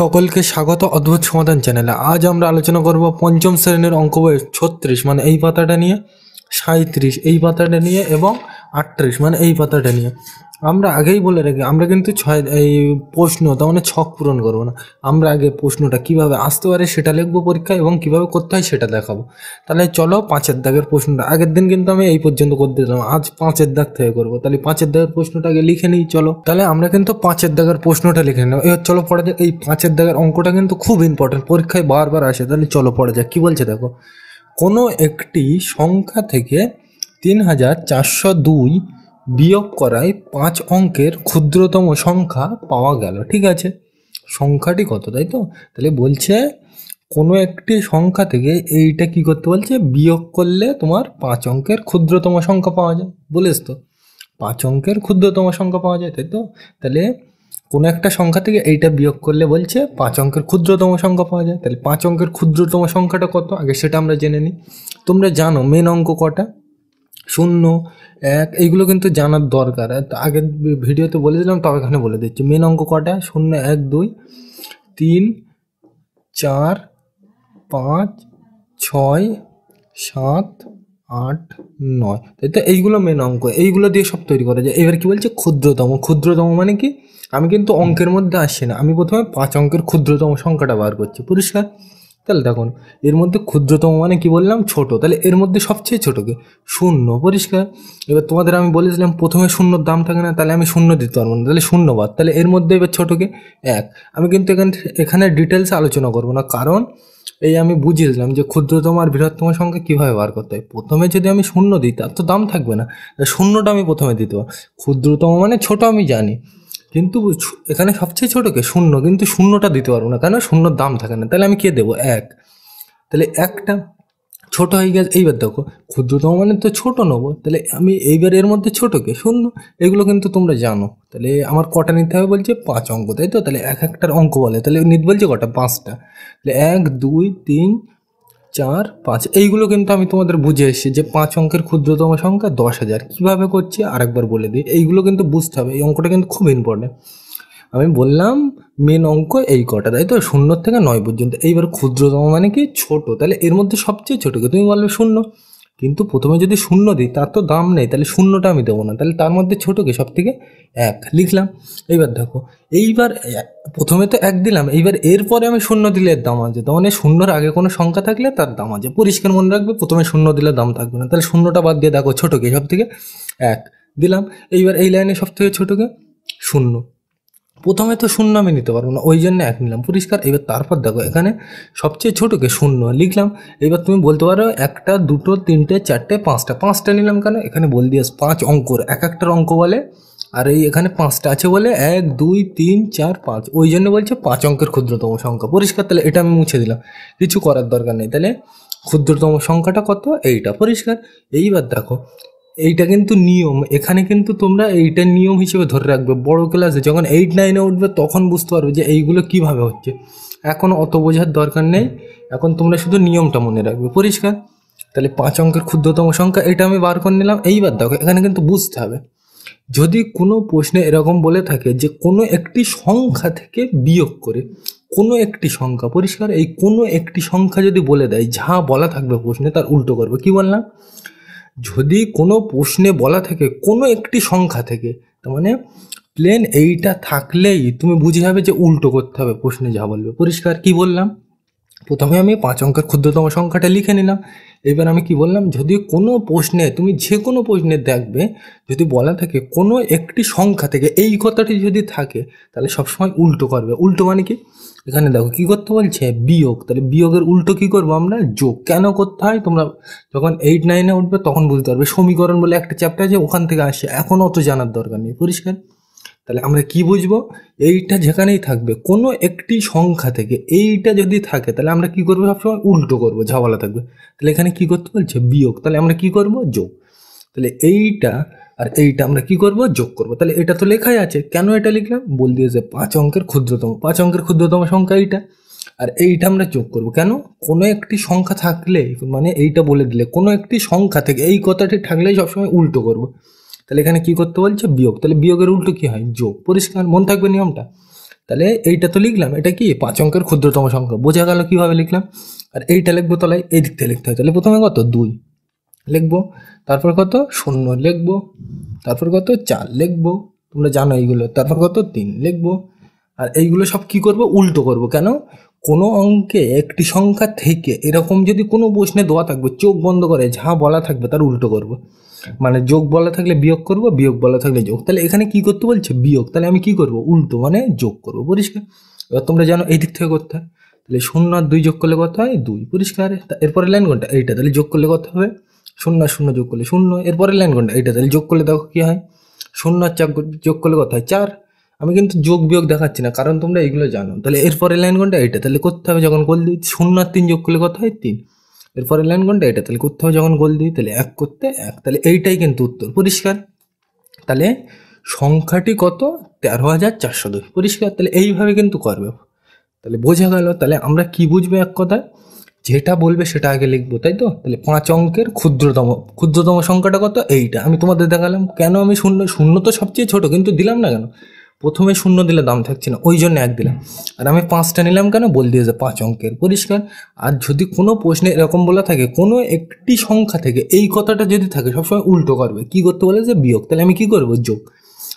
সকলকে স্বাগত অদ্ভুত সমাধান চ্যানেলে। আজ আমরা আলোচনা করব পঞ্চম শ্রেণীর অঙ্ক বই 36 মানে এই পাতাটা নিয়ে, 37 এই পাতাটা নিয়ে এবং 38 মানে এই পাতাটা নিয়ে। আমরা আগেই বলে রাখি, আমরা কিন্তু এই প্রশ্ন তার মানে ছক পূরণ করবো না। আমরা আগে প্রশ্নটা কিভাবে আসতে পারে সেটা লিখবো পরীক্ষায় এবং কিভাবে করতে হয় সেটা দেখাবো। তাহলে চলো 5-এর দাগের প্রশ্নটা, আগের দিন কিন্তু আমি এই পর্যন্ত করতে দিলাম, আজ 5-এর দাগ থেকে করবো। তাহলে 5-এর দাগের প্রশ্নটা আগে লিখে নিই চলো। তাহলে আমরা কিন্তু 5-এর দাগের প্রশ্নটা লিখে নেব। এবার চলো পড়া যাক। এই 5-এর দাগের অঙ্কটা কিন্তু খুব ইম্পর্টেন্ট, পরীক্ষায় বারবার আসে। তাহলে চলো পড়া যাক। কি বলছে দেখো, কোনো একটি সংখ্যা থেকে 3402 বিয়োগ করায় 5 অঙ্কের ক্ষুদ্রতম সংখ্যা পাওয়া গেল। ঠিক আছে, সংখ্যাটি কত, তাই তো? তাহলে বলছে কোনো একটি সংখ্যা থেকে এইটা কি করতে বলছে, বিয়োগ করলে তোমার 5 অঙ্কের ক্ষুদ্রতম সংখ্যা পাওয়া যায়। বলিস তো 5 অঙ্কের ক্ষুদ্রতম সংখ্যা পাওয়া যায়, তাই তো? তাহলে কোনো একটা সংখ্যা থেকে এইটা বিয়োগ করলে বলছে 5 অঙ্কের ক্ষুদ্রতম সংখ্যা পাওয়া যায়। তাহলে 5 অঙ্কের ক্ষুদ্রতম সংখ্যাটা কত আগে সেটা আমরা জেনে নিই। তোমরা জানো মেন অঙ্ক কটা, 0, 1, এইগুলো কিন্তু জানার দরকার। আগের ভিডিওতে বলেছিলাম, তবে এখানে বলে দিচ্ছি মেন অঙ্ক কটা, 0, 1, 2, 3, 4, 5, 6, 7, 8, 9, তাই তো? এইগুলো মেন অঙ্ক, এইগুলো দিয়ে সব তৈরি করা যায়। এবার কি বলছে, ক্ষুদ্রতম। ক্ষুদ্রতম মানে কি, আমি কিন্তু অঙ্কের মধ্যে আসছি না, আমি প্রথমে 5 অঙ্কের ক্ষুদ্রতম সংখ্যাটা বার করছি। পরিষ্কার? তাহলে দেখুন এর মধ্যে ক্ষুদ্রতম মানে কি বললাম, ছোট। তাহলে এর মধ্যে সবচেয়ে ছোটকে 0। পরিষ্কার? এবার তোমাদের আমি বলেছিলাম প্রথমে 0 দাম থাকে না, তাহলে আমি 0 দিতে পারবো না, তাহলে 0 বাদ। তাহলে এর মধ্যে এবার ছোটকে 1। আমি কিন্তু এখানে ডিটেলসে আলোচনা করবো না, কারণ এই আমি বুঝিয়ে দিলাম যে ক্ষুদ্রতম আর বৃহত্তম সংখ্যা কীভাবে বার করতে হয়। প্রথমে যদি আমি 0 দিই তার তো দাম থাকবে না, 0টা আমি প্রথমে দিতে পারবো। ক্ষুদ্রতম মানে ছোট আমি জানি, কিন্তু এখানে সবচেয়ে ছোটকে 0, কিন্তু 0টা দিতে পারবো না, কেন? 0র দাম থাকে না। তাহলে আমি কে দেবো, 1। তাহলে 1টা ছোট হয়ে গেছে। এইবার দেখো ক্ষুদ্রতম মানে তো ছোট নেবো, তাহলে আমি এইবার এর মধ্যে ছোটকে 0। এগুলো কিন্তু তোমরা জানো। তাহলে আমার কটা নিতে হবে বলছে, 5 অঙ্ক, তাই তো? তাহলে এক একটার অঙ্ক বলে, তাহলে নিতে বলছে কটা, 5টা। তাহলে 1, 2, 3, 4, 5 এইগুলো কিন্তু আমি তোমাদের বুঝে এসেছি যে 5 অঙ্কের ক্ষুদ্রতম সংখ্যা 10,000। কীভাবে করছি আরেকবার বলে দিই, এইগুলো কিন্তু বুঝতে হবে, এই অঙ্কটা কিন্তু খুব ইম্পর্টেন্ট। আমি বললাম মেন অঙ্ক এই কটা, তাই তো? 0 থেকে 9 পর্যন্ত। এইবার ক্ষুদ্রতম মানে কি, ছোট। তাহলে এর মধ্যে সবচেয়ে ছোটকে তুমি বলবে 0, কিন্তু প্রথমে যদি 0 দিই তার তো দাম নেই, তাহলে 0টা আমি দেবো না। তাহলে তার মধ্যে ছোটকে সব থেকে 1 লিখলাম। এইবার দেখো, এইবার প্রথমে তো 1 দিলাম, এইবার এরপরে আমি 0 দিলে এর দাম আছে, তার মানে 0-র আগে কোনো সংখ্যা থাকলে তার দাম আছে। পরিষ্কার মনে রাখবে, প্রথমে 0 দিলে দাম থাকবে না। তাহলে 0টা বাদ দিয়ে দেখো ছোটকে সব থেকে 1 দিলাম। এইবার এই লাইনে সব থেকে ছোটকে 0, প্রথমে তো 0 আমি নিতে পারবো না, ওই জন্য 1 নিলাম। পরিষ্কার? এবার তারপর দেখো এখানে সবচেয়ে ছোটকে 0 লিখলাম। এবার তুমি বলতে পারো 1টা, 2টো, 3টে, 4টে, 5টা। 5টা নিলাম কেন, এখানে বল দিয়ে 5 অঙ্কর এক একটার অঙ্ক বলে, আর এই এখানে 5টা আছে বলে 1, 2, 3, 4, 5, ওই জন্য বলছে 5 অঙ্কের ক্ষুদ্রতম সংখ্যা। পরিষ্কার? তাহলে এটা আমি মুছে দিলাম, কিছু করার দরকার নেই। তাহলে ক্ষুদ্রতম সংখ্যাটা কত, এইটা। পরিষ্কার? এইবার দেখো এইটা কিন্তু নিয়ম, এখানে কিন্তু তোমরা এইটা নিয়ম হিসেবে ধরে রাখবে। বড় ক্লাসে যখন 8, 9-এ উঠবে তখন বুঝতে পারবে যে এইগুলো কিভাবে হচ্ছে। এখন অত বোঝার দরকার নেই, এখন তোমরা শুধু নিয়মটা মনে রাখবে। পরিষ্কার? তাহলে 5 অঙ্কের ক্ষুদ্রতম সংখ্যা এটা আমি বার করে নিলাম। এইবার দেখো এখানে কিন্তু বুঝতে হবে, যদি কোনো প্রশ্নে এরকম বলে থাকে যে কোনো একটি সংখ্যা থেকে বিয়োগ করে, কোনো একটি সংখ্যা, পরিষ্কার? এই কোনো একটি সংখ্যা যদি বলে দেয়, যা বলা থাকবে প্রশ্নে তার উল্টো করবে। কি বললাম, যদি কোনো প্রশ্নে বলা থাকে কোনো একটি সংখ্যা থেকে, তার মানে প্লেন এইটা থাকলেই তুমি বুঝে যাবে যে উল্টো করতে হবে প্রশ্নে যা বলবে। পরিষ্কার? কি বললাম, প্রথমে আমি 5 অঙ্কের ক্ষুদ্রতম সংখ্যাটা লিখে নিলাম। এবার আমি কি বললাম, যদি কোনো প্রশ্নে, তুমি যে কোনো প্রশ্নে দেখবে যদি বলা থাকে কোনো একটি সংখ্যা থেকে, এই কথাটি যদি থাকে তাহলে সবসময় উল্টো করবে। উল্টো মানে কি, এখানে দেখো কি করতে বলছে, বিয়োগ। তাহলে বিয়োগের উল্টো কি করবো আমরা, যোগ। কেন করতে হয় তোমরা যখন 8, 9-এ উঠবে তখন বুঝতে পারবে। সমীকরণ বলে একটা চ্যাপ্টার আছে, ওখান থেকে আসে, এখন অত জানার দরকার নেই। পরিষ্কার? তাহলে আমরা কি বুঝবো, এইটা যেখানেই থাকবে কোনো একটি সংখ্যা থেকে এইটা যদি থাকে তাহলে আমরা কি করবো, সবসময় উল্টো করবো, যা বলা থাকবে। তাহলে এখানে কি করতে বলছে, বিয়োগ। তাহলে আমরা কি করব, যোগ। তাহলে এইটা আর এইটা আমরা কি করব, যোগ করব। তাহলে এটা তো লেখাই আছে, কেন এটা লিখলাম, বল দিয়েছে 5 অঙ্কের ক্ষুদ্রতম, 5 অঙ্কের ক্ষুদ্রতম সংখ্যা এইটা, আর এইটা আমরা যোগ করব। কেন, কোনো একটি সংখ্যা থাকলে, মানে এইটা বলে দিলে কোনো একটি সংখ্যা থেকে এই কথাটি থাকলেই সবসময় উল্টো করব। তাহলে এখানে কি করতে বলছে, বিয়োগ। তাহলে বিয়োগের উল্টো কি হয়, যোগ। পরিষ্কার? মন থাকবে নিয়মটা। তাহলে এইটা তো লিখলাম, এটা কি 5 অঙ্কের ক্ষুদ্রতম সংখ্যা, বোঝা গেল কীভাবে লিখলাম। আর এইটা লিখবো তলায়, এই দিক থেকে লিখতে হয়। তাহলে প্রথমে কত 2 লিখবো, তারপর কত 0 লিখবো, তারপর কত 4 লিখবো, তোমরা জানো এইগুলো, তারপর কত 3 লিখবো। আর এইগুলো সব কি করব, উল্টো করব। কেন, কোনো অঙ্কে একটি সংখ্যা থেকে এরকম যদি কোনো প্রশ্নে দেওয়া থাকবে, চোখ বন্ধ করে যা বলা থাকবে তার উল্টো করব। মানে যোগ বলা থাকলে বিয়োগ করব, বিয়োগ বলা থাকলে যোগ। তাহলে এখানে কি করতে বলছে, বিয়োগ, তাহলে আমি কি করব, উল্টো মানে যোগ করব। পরিষ্কার? এবার তোমরা জানো এই দিক থেকে করতে হয়। তাহলে 0 আর 2 যোগ করলে কত হয়, 2। পরিষ্কার? এরপরে লাইন কোনটা, এইটা, তাহলে যোগ করলে কত হবে, 0 আর 0 যোগ করলে 0। এরপরে লাইন কোনটা, এইটা, তাহলে যোগ করলে দেখো কি হয়, 0 আর 4 যোগ করলে কত হয়, 4। আমি কিন্তু যোগ বিয়োগ দেখাচ্ছি না, কারণ তোমরা এইগুলো জানো। তাহলে এরপরে লাইন কোনটা, এইটা, তাহলে করতে হবে যখন গোল দিই। 0 আর 3 যোগ করলে কত হয়, 3। এরপরে লাইন কোনটা, এটা, তাহলে করতে হবে যখন গোল দিই। তাহলে 1 করতে 1, তাহলে এইটাই কিন্তু উত্তর। পরিষ্কার? তাহলে সংখ্যাটি কত, 13,402। পরিষ্কার? তাহলে এইভাবে কিন্তু করবে। তাহলে বোঝা গেল। তাহলে আমরা কি বুঝবো, এক কথায় যেটা বলবে সেটা আগে লিখবো, তাই তো? তাহলে 5 অঙ্কের ক্ষুদ্রতম সংখ্যাটা কত, এইটা। আমি তোমাদের দেখালাম। কেন আমি 0 তো সবচেয়ে ছোট, কিন্তু দিলাম না কেন, প্রথমে 0 দিলে দাম থাকছে না, ওই জন্য 1 দিলাম। আর আমি 5টা নিলাম কেন, বল দিয়েছে 5 অঙ্কের। পরিষ্কার? আর যদি কোনো প্রশ্নে এরকম বলা থাকে, কোনো একটি সংখ্যা থেকে এই কথাটা যদি থাকে, সবসময় উল্টো করবে। কি করতে বলে যে বিয়োগ, তাহলে আমি কি করবো, যোগ।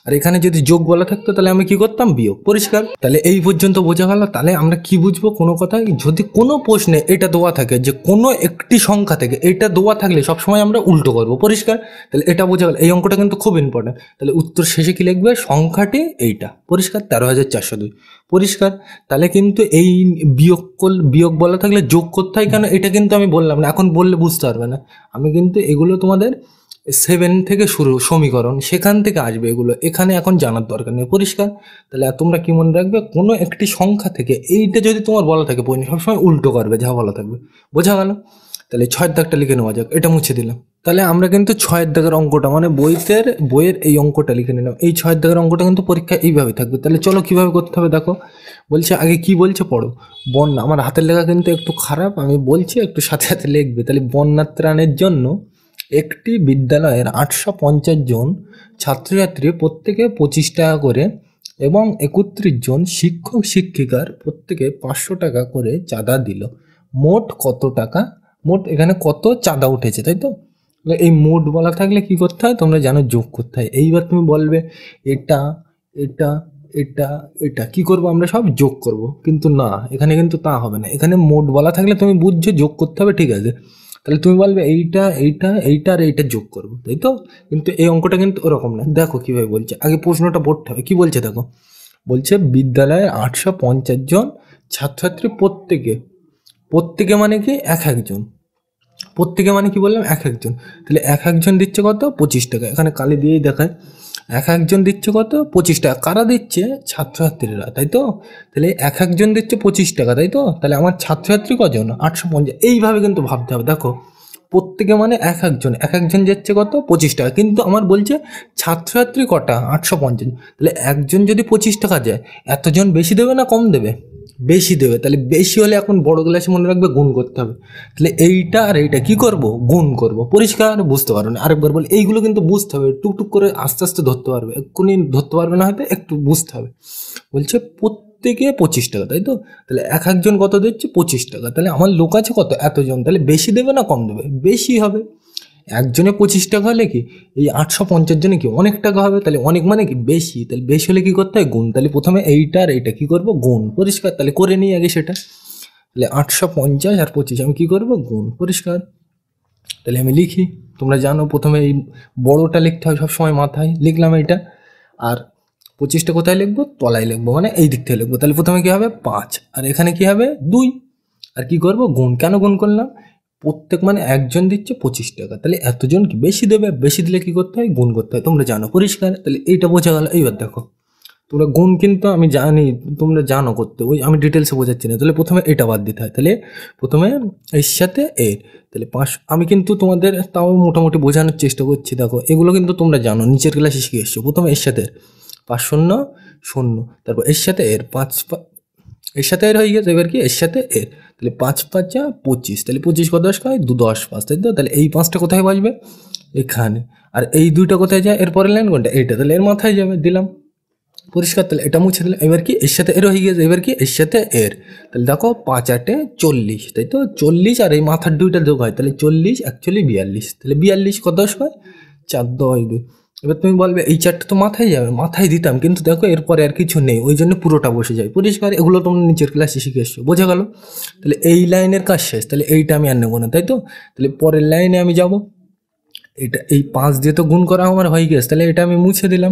আর এখানে যদি যোগ বলা থাকতো, তাহলে আমি কি করতাম, বিয়োগ। পরিষ্কার? তাহলে এই পর্যন্ত বোঝা গেল। তাহলে আমরা কি বুঝবো, কোনো কথায় যদি কোনো প্রশ্নে এটা দেওয়া থাকে যে কোনো একটি সংখ্যা থেকে এটা দেওয়া থাকলে সবসময় আমরা উল্টো করবো। পরিষ্কার? তাহলে এটা বোঝা গেল। এই অঙ্কটা কিন্তু খুব ইম্পর্টেন্ট। তাহলে উত্তর শেষে কি লিখবে, সংখ্যাটি এইটা। পরিষ্কার? 13,402। পরিষ্কার? তাহলে কিন্তু এই বিয়োগ বলা থাকলে যোগ করতে হয় কেন, এটা কিন্তু আমি বললাম না, এখন বললে বুঝতে পারবে না। আমি কিন্তু এগুলো তোমাদের 7 থেকে শুরু সমীকরণ, সেখান থেকে আসবে এগুলো, এখানে এখন জানার দরকার নেই। পরিষ্কার? তাহলে তোমরা কি মনে রাখবে, কোনো একটি সংখ্যা থেকে এইটা যদি তোমার বলা থাকে, সবসময় উল্টো করবে যা বলা থাকবে। বোঝা গেল? তাহলে 6 দাগটা লিখে নেওয়া যাক, এটা মুছে দিলাম। তাহলে আমরা কিন্তু 6 দাগের অঙ্কটা, মানে বইয়ের এই অঙ্কটা লিখে নিলাম। এই 6 দাগের অঙ্কটা কিন্তু পরীক্ষা এইভাবে থাকবে। তাহলে চলো কিভাবে করতে হবে দেখো। বলছে আগে কি বলছে পড়ো। বন্যা, আমার হাতের লেখা কিন্তু একটু খারাপ, আমি বলছি একটু সাথে সাথে লিখবে। তাহলে বন্যা ত্রাণের জন্য একটি বিদ্যালয়ের 850 জন ছাত্রছাত্রী প্রত্যেকে 25 টাকা করে এবং 31 জন শিক্ষক শিক্ষিকার প্রত্যেকে 500 টাকা করে চাঁদা দিল। মোট কত টাকা, মোট এখানে কত চাঁদা উঠেছে, তাই তো? এই মোট বলা থাকলে কি করতে হয়, তোমরা জানো, যোগ করতে হয়। এইবার তুমি বলবে এটা এটা এটা এটা কি করবো, আমরা সব যোগ করব, কিন্তু না, এখানে কিন্তু তা হবে না। এখানে মোট বলা থাকলে তুমি বুঝছো যোগ করতে হবে, ঠিক আছে? তাহলে তুমি বলবে এইটা আর এইটা যোগ করবো, তাই তো? কিন্তু এই অঙ্কটা কিন্তু ওরকম না। দেখো কিভাবে বলছে, আগে প্রশ্নটা পড়তে হবে। কি বলছে দেখো, বলছে বিদ্যালয়ে 850 জন ছাত্রছাত্রী, প্রত্যেকে মানে কি, এক একজন। প্রত্যেকে মানে কি বললাম, এক একজন। তাহলে এক একজন দিচ্ছে কত, 25 টাকা। এখানে কালি দিয়েই দেখায়, এক একজন দিচ্ছে কত, 25 টাকা। কারা দিচ্ছে, ছাত্রছাত্রীরা, তাই তো? তাহলে এক একজন দিচ্ছে 25 টাকা, তাই তো? তাহলে আমার ছাত্রছাত্রী কজন, 850। এইভাবে কিন্তু ভাবতে হবে। দেখো, প্রত্যেকে মানে এক একজন যাচ্ছে কত, 25 টাকা। কিন্তু আমার বলছে ছাত্রছাত্রী কটা, 850। তাহলে একজন যদি 25 টাকা যায়, এতজন বেশি দেবে না কম দেবে, বেশি দেবে। তাহলে বেশি হলে এখন বড় ক্লাসে মনে রাখবে গুণ করতে হবে। তাহলে এইটা আর এইটা কি করব, গুণ করব। পরিষ্কার? বুঝতে পারো না? আরেকবার বলি, এইগুলো কিন্তু বুঝতে হবে, টুকটুক করে আস্তে আস্তে ধরতে পারবে, এক্ষুনি ধরতে পারবে না হয়তো, একটু বুঝতে হবে। বলছে প্রত্যেকে 25 টাকা, তাই তো? তাহলে এক একজন কত দিচ্ছে, 25 টাকা। তাহলে আমার লোক আছে কত, এতজন। তাহলে বেশি দেবে না কম দেবে, বেশি হবে। একজনে 25 টাকা হলে কি, এই 850 জনে কি অনেক টাকা হবে। তাহলে অনেক মানে কি, বেশি। তাহলে বেশি হলে কি করতে হয়, গুণ। তাহলে প্রথমে এইটা আর এইটা কি করবো, গুণ। পরিষ্কার? তাহলে করে নিই আগে সেটা। তাহলে 850 আর 25 আমি কি করবো, গুণ। পরিষ্কার? তাহলে আমি লিখি, তোমরা জানো প্রথমে এই বড়টা লিখতে হয় সবসময় মাথায়, লিখলাম এইটা। আর 25টা কোথায় লিখবো, তলায় লিখবো, মানে এই দিক থেকে লিখবো। তাহলে প্রথমে কি হবে, 5, আর এখানে কি হবে, 2। আর কি করবো, গুণ। কেন গুণ করলাম, প্রত্যেক মানে একজন দিচ্ছে 25 টাকা। তাহলে এতজন কি বেশি দেবে, বেশি দিলে কি করতে হয়, গুণ করতে হয়, তোমরা জানো। পরিষ্কার? তাহলে এইটা বোঝা গেল। এইবার দেখো, তোমরা গুণ কিন্তু আমি জানি তোমরা জানো করতে, ওই আমি ডিটেলসে বোঝাচ্ছি না। তাহলে প্রথমে এটা বাদ দিতে হয়। তাহলে প্রথমে এর সাথে এর, তাহলে 5। আমি কিন্তু তোমাদের তাও মোটামুটি বোঝানোর চেষ্টা করছি। দেখো, এগুলো কিন্তু তোমরা জানো, নিচের ক্লাসে শিখে এসছো। প্রথমে এর সাথে 5 শূন্য 0, তারপর এর সাথে এর 5, এর সাথে এর হয়ে গেছে। এবার কি, এর সাথে এর। তাহলে 5 5 যা 25। তাহলে 25 কত 10 হয়, 2 10 5, তাই তো? তাহলে এই 5টা কোথায় বাজবে, এখানে। আর এই 2টা কোথায় যায়, এর পরের লাইন কোনটা, এইটা। তাহলে এর মাথায় যাবে, দিলাম। পরিষ্কার। তাহলে এটা মুছে দিলে এবার কি এর সাথে এর হয়ে গেছে, এবার কি এর সাথে এর, তাহলে দেখো 5 8 40, তাই তো 40 আর এই মাথার দুইটা যোগ হয় তাহলে 40 41 42, তাহলে 42 কত হয় 4 10 2। এবার তুমি বলবে এই চারটা তো মাথায় যাবে, মাথায় দিতাম কিন্তু দেখো এরপরে আর কিছু নেই, ওই জন্য পুরোটা বসে যায়। পরিষ্কার, এগুলো তোমরা নিচের ক্লাসে শিখে এসছো, বোঝা গেল। তাহলে এই লাইনের কাজ শেষ, তাহলে এইটা আমি আর নেবো না, তাই তো। তাহলে পরের লাইনে আমি যাব, এটা এই 5 দিয়ে তো গুণ করা আমার হয়ে গেছে, তাহলে এটা আমি মুছে দিলাম,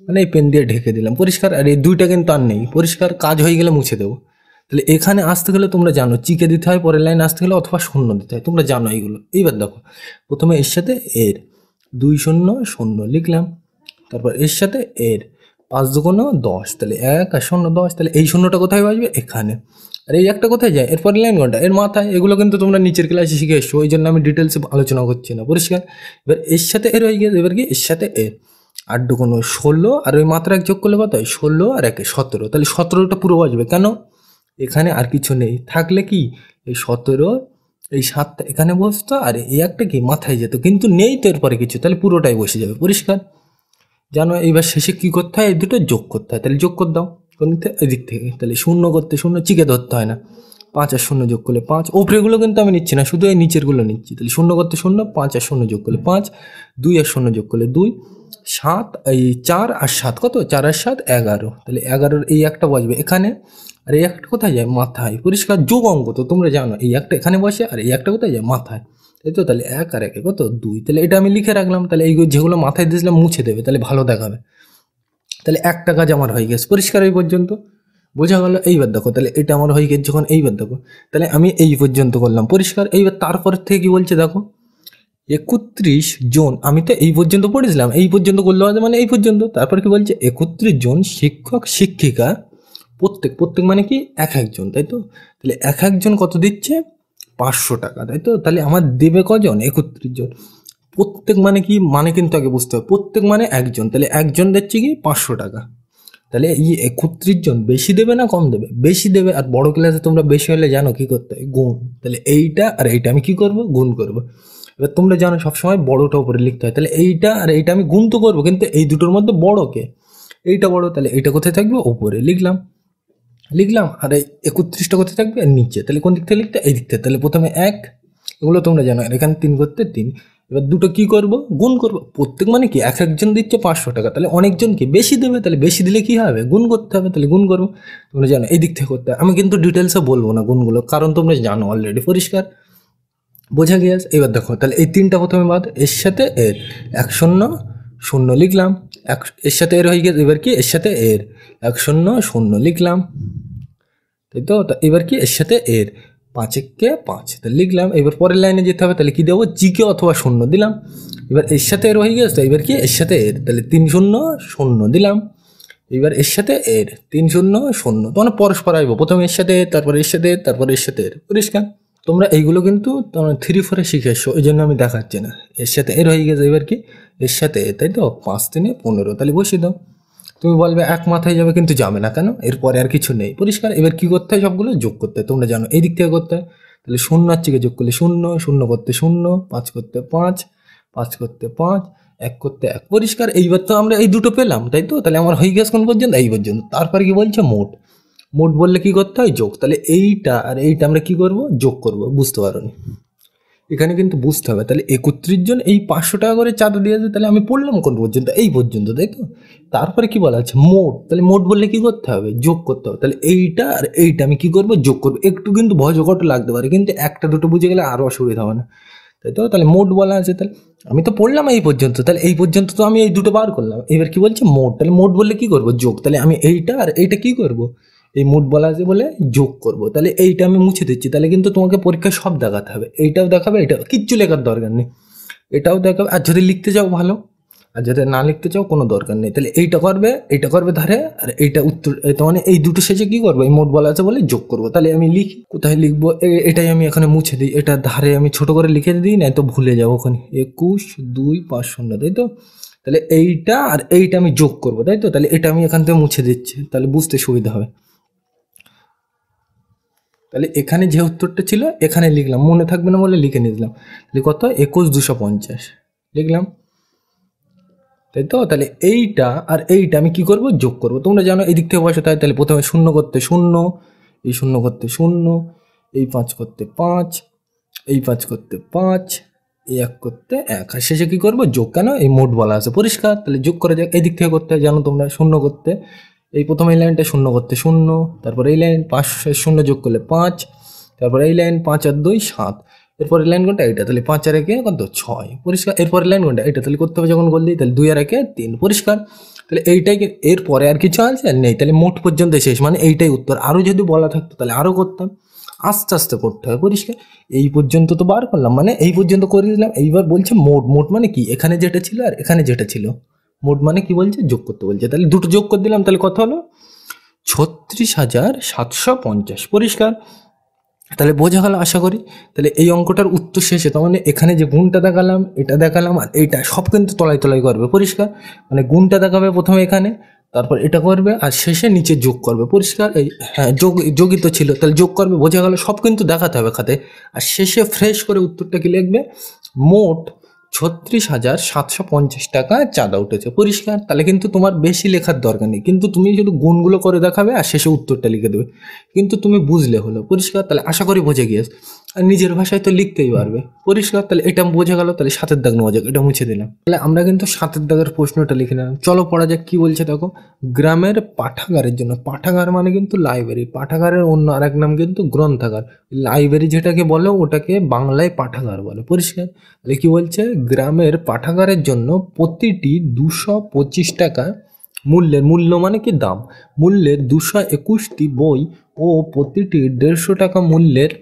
মানে এই পেন দিয়ে ঢেকে দিলাম। পরিষ্কার, আর এই দুইটা কিন্তু আর নেই, পরিষ্কার, কাজ হয়ে গেলে মুছে দেবো। তাহলে এখানে আসতে গেলে তোমরা জানো চিকে দিতে হয়, পরের লাইন আসতে গেলে অথবা শূন্য দিতে হয়, তোমরা জানো এইগুলো। এইবার দেখো প্রথমে এর সাথে এর 2 0 0 লিখলাম, তারপর এর সাথে এর 5 2 10, তাহলে 1 আর 0 10, তাহলে এই শূন্যটা কোথায় বাজবে এখানে, আর এই একটা কোথায় যায় এরপর লাইন কোনটা এর মাথায়। এগুলো কিন্তু তোমরা নিচের ক্লাসে শিখে এসছো, ওই জন্য আমি ডিটেলসে আলোচনা করছি না। পরিষ্কার, এবার এর সাথে এর হয়ে গেছে, এবার কি এর সাথে এর 8 2 16, আর ওই মাত্রা এক যোগ করলে কত হয় 16 আর 1 17, তাহলে 17টা পুরো বাজবে। কেন, এখানে আর কিছু নেই, থাকলে কি এই 17 এই 7টা এখানে বসতো আর এই একটা কি মাথায় যেত, কিন্তু নেই তো এরপরে কিছু, তাহলে পুরোটাই বসে যাবে। পরিষ্কার, জানো। এইবার শেষে কি করতে হয়, এই দুটো যোগ করতে হয়, তাহলে যোগ করে দাও কোন দিক থেকে, এদিক থেকে। তাহলে শূন্য করতে শূন্য চিকে ধরতে হয় না, 5 আর 0 যোগ করলে 5, ওপরেগুলো কিন্তু আমি নিচ্ছি না, শুধু এই নিচেরগুলো নিচ্ছি। তাহলে শূন্য করতে শূন্য, 5 আর 0 যোগ করলে 5, 2 আর 0 যোগ করলে 2, 7 এই 4 আর 7 কত 4 আর 7 11, তাহলে 11 এই একটা বসবে এখানে, আর এই একটা কোথায় যায় মাথায়। পরিষ্কার, যোগ অঙ্ক তো তোমরা জানো, এই একটা এখানে বসে আর এই একটা কোথায় যায় মাথায়, তাই তো। তাহলে 1 আর 1 কত 2, তাহলে এটা আমি লিখে রাখলাম। তাহলে এই যেগুলো মাথায় দিয়েছিলাম মুছে দেবে, তাহলে ভালো দেখাবে। তাহলে একটা কাজ আমার হয়ে গেছে। পরিষ্কার, এই পর্যন্ত বোঝা গেল। এইবার দেখো, তাহলে এটা আমার হয়ে গেছে যখন, এইবার দেখো তাহলে আমি এই পর্যন্ত করলাম। পরিষ্কার, এইবার তারপর থেকে কি বলছে দেখো 31 জন, আমি তো এই পর্যন্ত পড়েছিলাম, এই পর্যন্ত করলে হবে মানে এই পর্যন্ত। তারপর কি বলছে 31 জন শিক্ষক শিক্ষিকা, প্রত্যেক প্রত্যেক মানে কি এক একজন, তাই তো। তাহলে এক একজন কত দিচ্ছে 500 টাকা, তাই তো। তাহলে আমার দেবে কজন 31 জন, প্রত্যেক মানে কি মানে কিন্তু আগে বুঝতে হবে, প্রত্যেক মানে একজন, তাহলে একজন দিচ্ছে কি 500 টাকা। তাহলে এই 31 জন বেশি দেবে না কম দেবে, বেশি দেবে। আর বড় ক্লাসে তোমরা বেশি হলে জানো কি করতে হয়, গুণ। তাহলে এইটা আর এইটা আমি কি করব, গুণ করব। এবার তোমরা জানো সবসময় বড়টা উপরে লিখতে হয়, তাহলে এইটা আর এইটা আমি গুণ তো করবো, কিন্তু এই দুটোর মধ্যে বড় কে, এইটা বড়, তাহলে এইটা কোথায় থাকবে উপরে লিখলাম, লিখলাম। আর এই 31টা কোথায় থাকবে নিচে, তাহলে কোন দিক থেকে লিখতে, এই দিক থেকে। তাহলে প্রথমে 1, এগুলো তোমরা জানো, আর এখানে 3 করতে 3। এবার দুটো কি করব, গুণ করব। প্রত্যেক মানে কি এক একজন দিচ্ছে 500 টাকা, তাহলে অনেকজন কি বেশি দেবে, তাহলে বেশি দিলে কি হবে গুণ করতে হবে, তাহলে গুণ করবো। তোমরা জানো এই দিক থেকে করতে হবে। আমি কিন্তু ডিটেলসে বলবো না গুণগুলো, কারণ তোমরা জানো অলরেডি। পরিষ্কার, বোঝা গিয়েছে। এবার দেখো, তাহলে এই 3টা প্রথমে বাদ, এর সাথে এর 1 0 0 লিখলাম, এর সাথে এর হয়ে গেছে। এবার কি এর সাথে এর 1 0 0 লিখলাম, তাই তো। এবার কি এর সাথে এর 5 কে 5, তাহলে লিখলাম। এবার পরের লাইনে যেতে হবে, তাহলে কি দেবো জিকে অথবা 0 দিলাম। এবার এর সাথে এর হয়ে গেছে, এবার কি এর সাথে এর, তাহলে 3 0 0 দিলাম। এবার এর সাথে এর 3 0 0, তোমরা পরস্পর আসবো, প্রথমে এর সাথে তারপর এর সাথে তারপর এর সাথে এর। পরিষ্কার, তোমরা এইগুলো কিন্তু তোমরা 3 4 শিখে এসো, এই জন্য আমি দেখাচ্ছি না। এর সাথে এর হয়ে গেছে, এবার কি এর সাথে এর, তাই তো। 5 3 15, তাহলে বসিয়ে দাও। তুমি বলবে এক মাথায় যাবে, কিন্তু যাবে না, কেন, এরপরে আর কিছু নেই। পরিষ্কার, এবার কি করতে হয়, সবগুলো যোগ করতে হয়, তোমরা জানো এই দিক থেকে করতে হয়। তাহলে 0 আর থেকে যোগ করলে 0, 0 করতে 0, 5 করতে 5, 5 করতে 5, 1 করতে 1। পরিষ্কার, এইবার তো আমরা এই দুটো পেলাম, তাই তো। তাহলে আমার হয়ে গেছে কোন পর্যন্ত, এই পর্যন্ত। তারপরে কি বলছে মোট, মোট বললে কি করতে হয় যোগ, তাহলে এইটা আর এইটা আমরা কি করব, যোগ করব। বুঝতে পারোনি, এখানে কিন্তু বুঝতে হবে। তাহলে 31 জন এই 500 টাকা করে চাঁদা দিয়েছে, তাহলে আমি পড়লাম কোন পর্যন্ত, এই পর্যন্ত, তাই তো। তারপরে কি বলা আছে মোট, তাহলে মোট বললে কি করতে হবে, যোগ করতে হবে। তাহলে এইটা আর এইটা আমি কি করবো, যোগ করবো। একটু কিন্তু ভয়জগট লাগতে পারে, কিন্তু একটা দুটো বুঝে গেলে আরও অসুবিধা হবে না, তাই তো। তাহলে মোট বলা আছে, তাহলে আমি তো পড়লাম এই পর্যন্ত, তাহলে এই পর্যন্ত তো আমি এই দুটো বার করলাম। এবার কি বলছে মোট, তাহলে মোট বললে কি করবো, যোগ। তাহলে আমি এইটা আর এইটা কি করব, এই মোট বলা আছে বলে যোগ করব। তাহলে এইটা আমি মুছে দিচ্ছি, তাহলে কিন্তু তোমাকে পরীক্ষায় সব দেখাতে হবে, এইটাও দেখাবে, এটাও, কিচ্ছু লেখার দরকার নেই, এটাও দেখাবে। আর যদি লিখতে চাও ভালো, আর যদি না লিখতে চাও কোনো দরকার নেই। তাহলে এইটা করবে, এইটা করবে ধারে, আর এইটা উত্তর, এটা মানে এই দুটো শেষে কি করবো, এই মোট বলা আছে বলে যোগ করবো। তাহলে আমি লিখি, কোথায় লিখবো, এটাই আমি এখানে মুছে দিই, এটা ধারে আমি ছোট করে লিখে দিই, না তো ভুলে যাবো ওখানে। 21 2 5 0, তাই তো। তাহলে এইটা আর এইটা আমি যোগ করবো, তাই তো। তাহলে এটা আমি এখান থেকে মুছে দিচ্ছি, তাহলে বুঝতে সুবিধা হবে। তাহলে এখানে যে উত্তরটা ছিল এখানে লিখলাম, মনে থাকবে না বলে লিখে নিলাম। তাহলে কত 21 250 লিখলাম। তাই তো? তাহলে এইটা আর এইটা আমি কি করব, যোগ করব। তোমরা জানো এই দিক থেকে বসে, তাহলে প্রথমে শূন্য করতে শূন্য, এই শূন্য করতে শূন্য, এই 5 করতে 5, এই 5 করতে 5, এই 1 করতে 1, আর শেষে কি করব, যোগ। কেন, এই মোট বলা আছে, পরিষ্কার। তাহলে যোগ করে যাক, এই দিক থেকে করতে হয়, জানো তোমরা, শূন্য করতে এই প্রথম এই লাইনটা শূন্য করতে শূন্য, তারপর এই লাইন 5 শূন্য যোগ করলে 5, তারপর এই লাইন 5 আর 2 7, এরপরে লাইন কোনটা, এটা, তাহলে 5 আর 1 কত 6, পরিষ্কার। এরপরে লাইন কোনটা, এটা, তাহলে করতে হবে যখন গোল দিই, তাহলে 2 আর 1 3, পরিষ্কার। তাহলে এইটাই, এরপরে আর কিছু আছে নেই, তাহলে মোট পর্যন্ত শেষ, মানে এইটাই উত্তর। আরও যদি বলা থাকতো তাহলে আরও করতাম, আস্তে আস্তে করতে হয়, পরিষ্কার। এই পর্যন্ত তো বার করলাম, মানে এই পর্যন্ত করে দিলাম। এইবার বলছে মোট, মোট মানে কি, এখানে যেটা ছিল আর এখানে যেটা ছিল, মোট মানে কি বলছে, যোগ করতে বলছে। তাহলে দুটো যোগ করে দিলাম, তাহলে কত হলো, 36,750, পরিষ্কার। তাহলে বোঝা গেল আশা করি। তাহলে এই অঙ্কটার উত্তর শেষে, তার মানে এখানে যে গুণটা দেখালাম, এটা দেখালাম, আর এইটা সব কিন্তু তলায় তলায় করবে, পরিষ্কার। মানে গুণটা দেখাবে প্রথমে এখানে, তারপর এটা করবে, আর শেষে নিচে যোগ করবে, পরিষ্কার। এই হ্যাঁ, যোগই তো ছিল, তাহলে যোগ করবে, বোঝা গেল। সব কিন্তু দেখাতে হবে খাতে, আর শেষে ফ্রেশ করে উত্তরটা কি লিখবে, মোট 36,750 টাকা চাঁদা উঠেছে, পরিষ্কার। তাহলে কিন্তু তোমার বেশি লেখার দরকার নেই, কিন্তু তুমি শুধু গুণগুলো করে দেখাবে আর শেষে উত্তরটা লিখে দেবে, কিন্তু তুমি বুঝলে হলো, পরিষ্কার। তাহলে আশা করি বুঝে গিয়েছ, আর নিজের ভাষায় তো লিখতেই পারবে, পরিষ্কার। তাহলে এটা বোঝা গেল। তাহলে 7-এর দাগ নেওয়া যাক, এটা মুছে দিলাম। তাহলে আমরা কিন্তু 7-এর দাগের প্রশ্নটা লিখে নিলাম। চলো পড়া যাক, কি বলছে দেখো। গ্রামের পাঠাগারের জন্য, পাঠাগার মানে কিন্তু লাইব্রেরি, পাঠাগারের অন্য আরেক নাম কিন্তু গ্রন্থাগার। লাইব্রেরি যেটাকে বলে ওটাকে বাংলায় পাঠাগার বলে, পরিষ্কার। তাহলে কি বলছে, গ্রামের পাঠাগারের জন্য প্রতিটি 225 টাকা মূল্যের, মূল্য মানে কি দাম, মূল্যের 221টি বই ও প্রতিটি 150 টাকা মূল্যের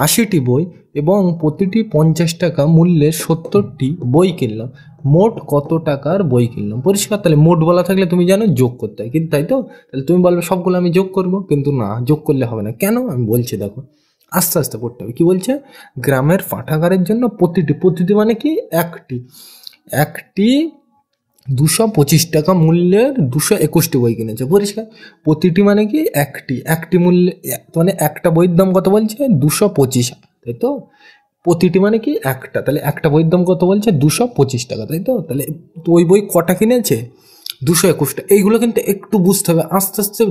80টি বই এবং প্রতিটি 50 টাকা মূল্যের 70টি বই কিনলাম। মোট কত টাকার বই কিনলাম, পরিষ্কার। তাহলে মোট বলা থাকলে তুমি জানো যোগ করতে হয়, কিন্তু তাই তো? তাহলে তুমি বলবে সবগুলো আমি যোগ করব, কিন্তু না, যোগ করলে হবে না। কেন, আমি বলছি দেখো, আস্তে আস্তে পড়তে হবে। কি বলছে, গ্রামের পাঠাগারের জন্য প্রতিটি, প্রতিটি মানে কি, একটি, একটি 225 টাকা মূল্যের 221টি বই কিনেছে, পরিষ্কার। প্রতিটি মানে কি, একটি, একটি মূল্যে, মানে একটা বইয়ের দাম কত বলছে, 225, তাই তো? প্রতিটি মানে কি, একটা, তাহলে একটা বইয়ের দাম কত বলছে, 225 টাকা, তাই তো? তাহলে ওই বই কটা কিনেছে, 221টা। এইগুলো কিন্তু একটু বুঝতে হবে, আস্তে আস্তে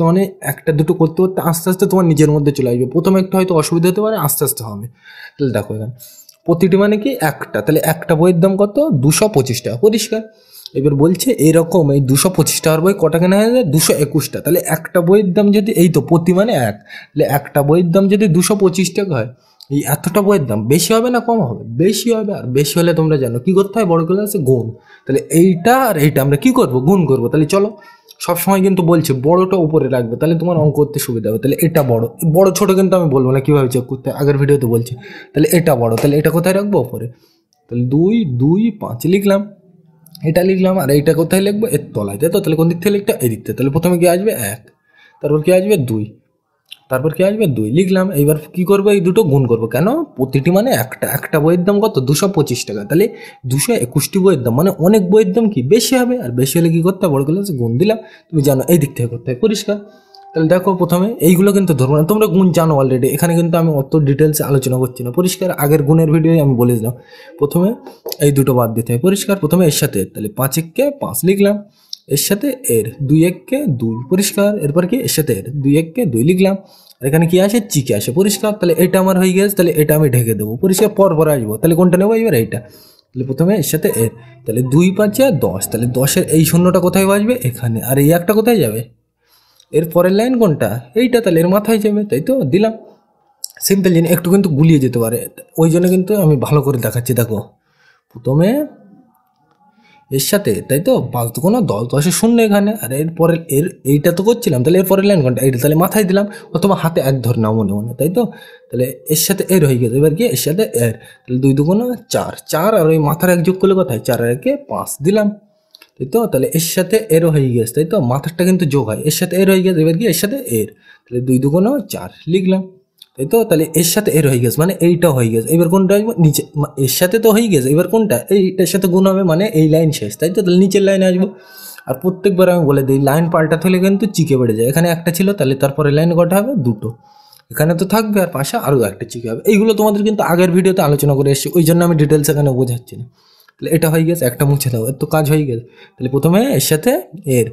মানে একটা দুটো করতে করতে আস্তে আস্তে তোমার নিজের মধ্যে চলে আসবে। প্রথমে একটু হয়তো অসুবিধা হতে পারে, আস্তে আস্তে হবে। তাহলে দেখো এখানে প্রতিটি মানে কি, একটা, তাহলে একটা বইয়ের দাম কত, 225 টাকা, পরিষ্কার। এবার বলছে এরকম এই 225 টাকার বই কটা কেনা হয়ে যায়, 221টা। তাহলে একটা বইয়ের দাম যদি, এই তো প্রতি মানে এক, তাহলে একটা বইয়ের দাম যদি 225 টাকা হয়, এই এতটা বইয়ের দাম বেশি হবে না কম হবে, বেশি হবে। আর বেশি হলে তোমরা জানো কি করতে হয়, বড় ক্লাসে গুণ। তাহলে এইটা আর এইটা আমরা কি করব, গুণ করব। তাহলে চলো, সবসময় কিন্তু বলছে বড়টা উপরে রাখবে, তাহলে তোমার অঙ্ক করতে সুবিধা হবে। তাহলে এটা বড়, বড় ছোট কিন্তু আমি বলবো না, কীভাবে চেক করতে, আগের ভিডিওতে বলছি। তাহলে এটা বড়, তাহলে এটা কোথায় রাখবো, উপরে। তাহলে 2, 2, 5 লিখলাম, এটা লিখলাম। আর এইটা কোথায় লিখবো, এর তলায়, তাই তো? তাহলে কোন দিক থেকে লিখতে, এই দিক থেকে। তাহলে প্রথমে কি আসবে, 1, তারপর কি আসবে 2, তারপর কি আসবে 2, লিখলাম। এইবার কি করবো, এই দুটো গুণ করবো। কেন, প্রতিটি মানে একটা, একটা বইয়ের দাম কত, 225 টাকা। তাহলে 221টি বইয়ের দাম মানে অনেক বইয়ের দাম কি বেশি হবে, আর বেশি হলে কি করতে হবে, বড় ক্লাসে গুণ দিলাম। তুমি জানো এই দিক থেকে করতে হয়, পরিষ্কার। তাহলে দেখো প্রথমে এইগুলো কিন্তু ধরবো না, তোমরা গুণ জানো অলরেডি, এখানে কিন্তু আমি অত ডিটেলসে আলোচনা করছি না, পরিষ্কার। আগের গুণের ভিডিও আমি বলে দিলাম, প্রথমে এই দুটো বাদ দিতে হয়, পরিষ্কার। প্রথমে এর সাথে, তাহলে 5 একে 5 লিখলাম, এর সাথে এর 2 একে 2, পরিষ্কার। এরপর কি, এর সাথে এর 2 একে 2 লিখলাম, আর এখানে কি আসে, চিকে আসে, পরিষ্কার। তাহলে এটা আমার হয়ে গেছে, তাহলে এটা আমি ঢেকে দেবো, পরিষ্কার। পর আসবো, তাহলে কোনটা নেবো এবার, এইটা। তাহলে প্রথমে এর সাথে এর, তাহলে 2 5 10, তাহলে 10-এর এই শূন্যটা কোথায় বাজবে, এখানে। আর এই একটা কোথায় যাবে, এর পরের লাইন কোনটা, এইটা, তাহলে এর মাথায় যাবে, তাই তো? দিলাম, সিম্পল জিনিস। একটু কিন্তু গুলিয়ে যেতে পারে, ওই জন্য কিন্তু আমি ভালো করে দেখাচ্ছি। দেখো প্রথমে এর সাথে, তাই তো? 5 2 10, 10-এ শূন্য এখানে। আর এরপরে এর, এইটা তো করছিলাম, তাহলে এরপরের লাইন কোনটা, এইটা, তাহলে মাথায় দিলাম, অথবা হাতে এক ধরে নাও মনে মনে, তাই তো? তাহলে এর সাথে এর হয়ে গেছে। এবার কি, এর সাথে এর, তাহলে 2 2 4, 4, আর ওই মাথার এক যোগ করলে কোথায়, 4 আর 1 5 দিলাম, তাই তো? তাহলে এর সাথে এরও হয়ে গেছে, তাই তো? মাথারটা কিন্তু যোগ হয়, এর সাথে এর হয়ে গেছে। এবার কি, এর সাথে এর, তাহলে 2 2 4 লিখলাম, তাই তো? তাহলে এর সাথে এর হয়ে গেছে, মানে এইটা হয়ে গেছে। এবার কোনটা আসবো, নিচে, এর সাথে তো হয়ে গেছে, এবার কোনটা, এইটার সাথে গুণ হবে, মানে এই লাইন শেষ, তাই তো? তাহলে নিচের লাইনে আসবো। আর প্রত্যেকবার আমি বলে দিই, লাইন পাল্টাতে হলে কিন্তু চিকে বেড়ে যায়। এখানে একটা ছিল, তাহলে তারপরে লাইন কটা হবে, দুটো, এখানে তো থাকবে, আর পাশে আরও একটা চিকে হবে। এইগুলো তোমাদের কিন্তু আগের ভিডিওতে আলোচনা করে এসেছি, ওই জন্য আমি ডিটেলস এখানে বোঝাচ্ছি না। তাহলে এটা হয়ে গেছে, একটা মুছে দাও, এর তো কাজ হয়ে গেছে। তাহলে প্রথমে এর সাথে এর,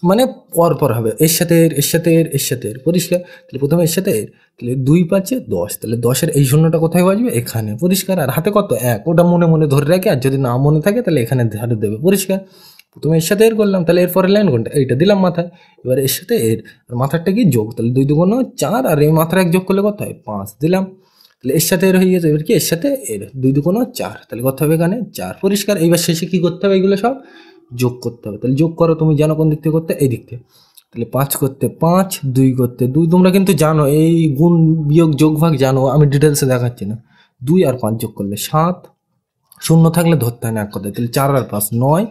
মানে পর পর হবে, এর সাথে এর, এর সাথে এর, এর সাথে এর, পরিষ্কার। তাহলে প্রথমে এর সাথে এর, তাহলে 2×5 = 10, তাহলে 10-এর এই শূন্যটা কোথায় বাজবে, এখানে, পরিষ্কার। আর হাতে কত, 1, ওটা মনে মনে ধরে রাখে, আর যদি না মনে থাকে তাহলে এখানে ধারে দেবে, পরিষ্কার। প্রথমে এর সাথে এর করলাম, তাহলে এর পরের লাইন কোনটা, এইটা দিলাম মাথায়। এবার এর সাথে এর, আর মাথারটা কি যোগ, তাহলে 2 × 2 = 4, আর এই মাথার 1 যোগ করলে কত হয়, 5 দিলাম। তাহলে এর সাথে এর হয়ে গেছে, এবার কি এর সাথে এর, 2 × 2 = 4, তাহলে কত হবে এখানে 4, পরিষ্কার। এইবার শেষে কি করতে হবে, এগুলো সব যোগ করতে হবে। তাহলে যোগ করো, তুমি জানো কোন দিক থেকে করতে, এই দিক থেকে। তাহলে 5 করতে 5, 2 করতে 2, তোমরা কিন্তু জানো এই গুণ বিয়োগ যোগ ভাগ জানো, আমি ডিটেলসে দেখাচ্ছি না। 2 আর 5 যোগ করলে 7, শূন্য থাকলে ধরতে হয় না এক কথায়, তাহলে 4 আর 5 9,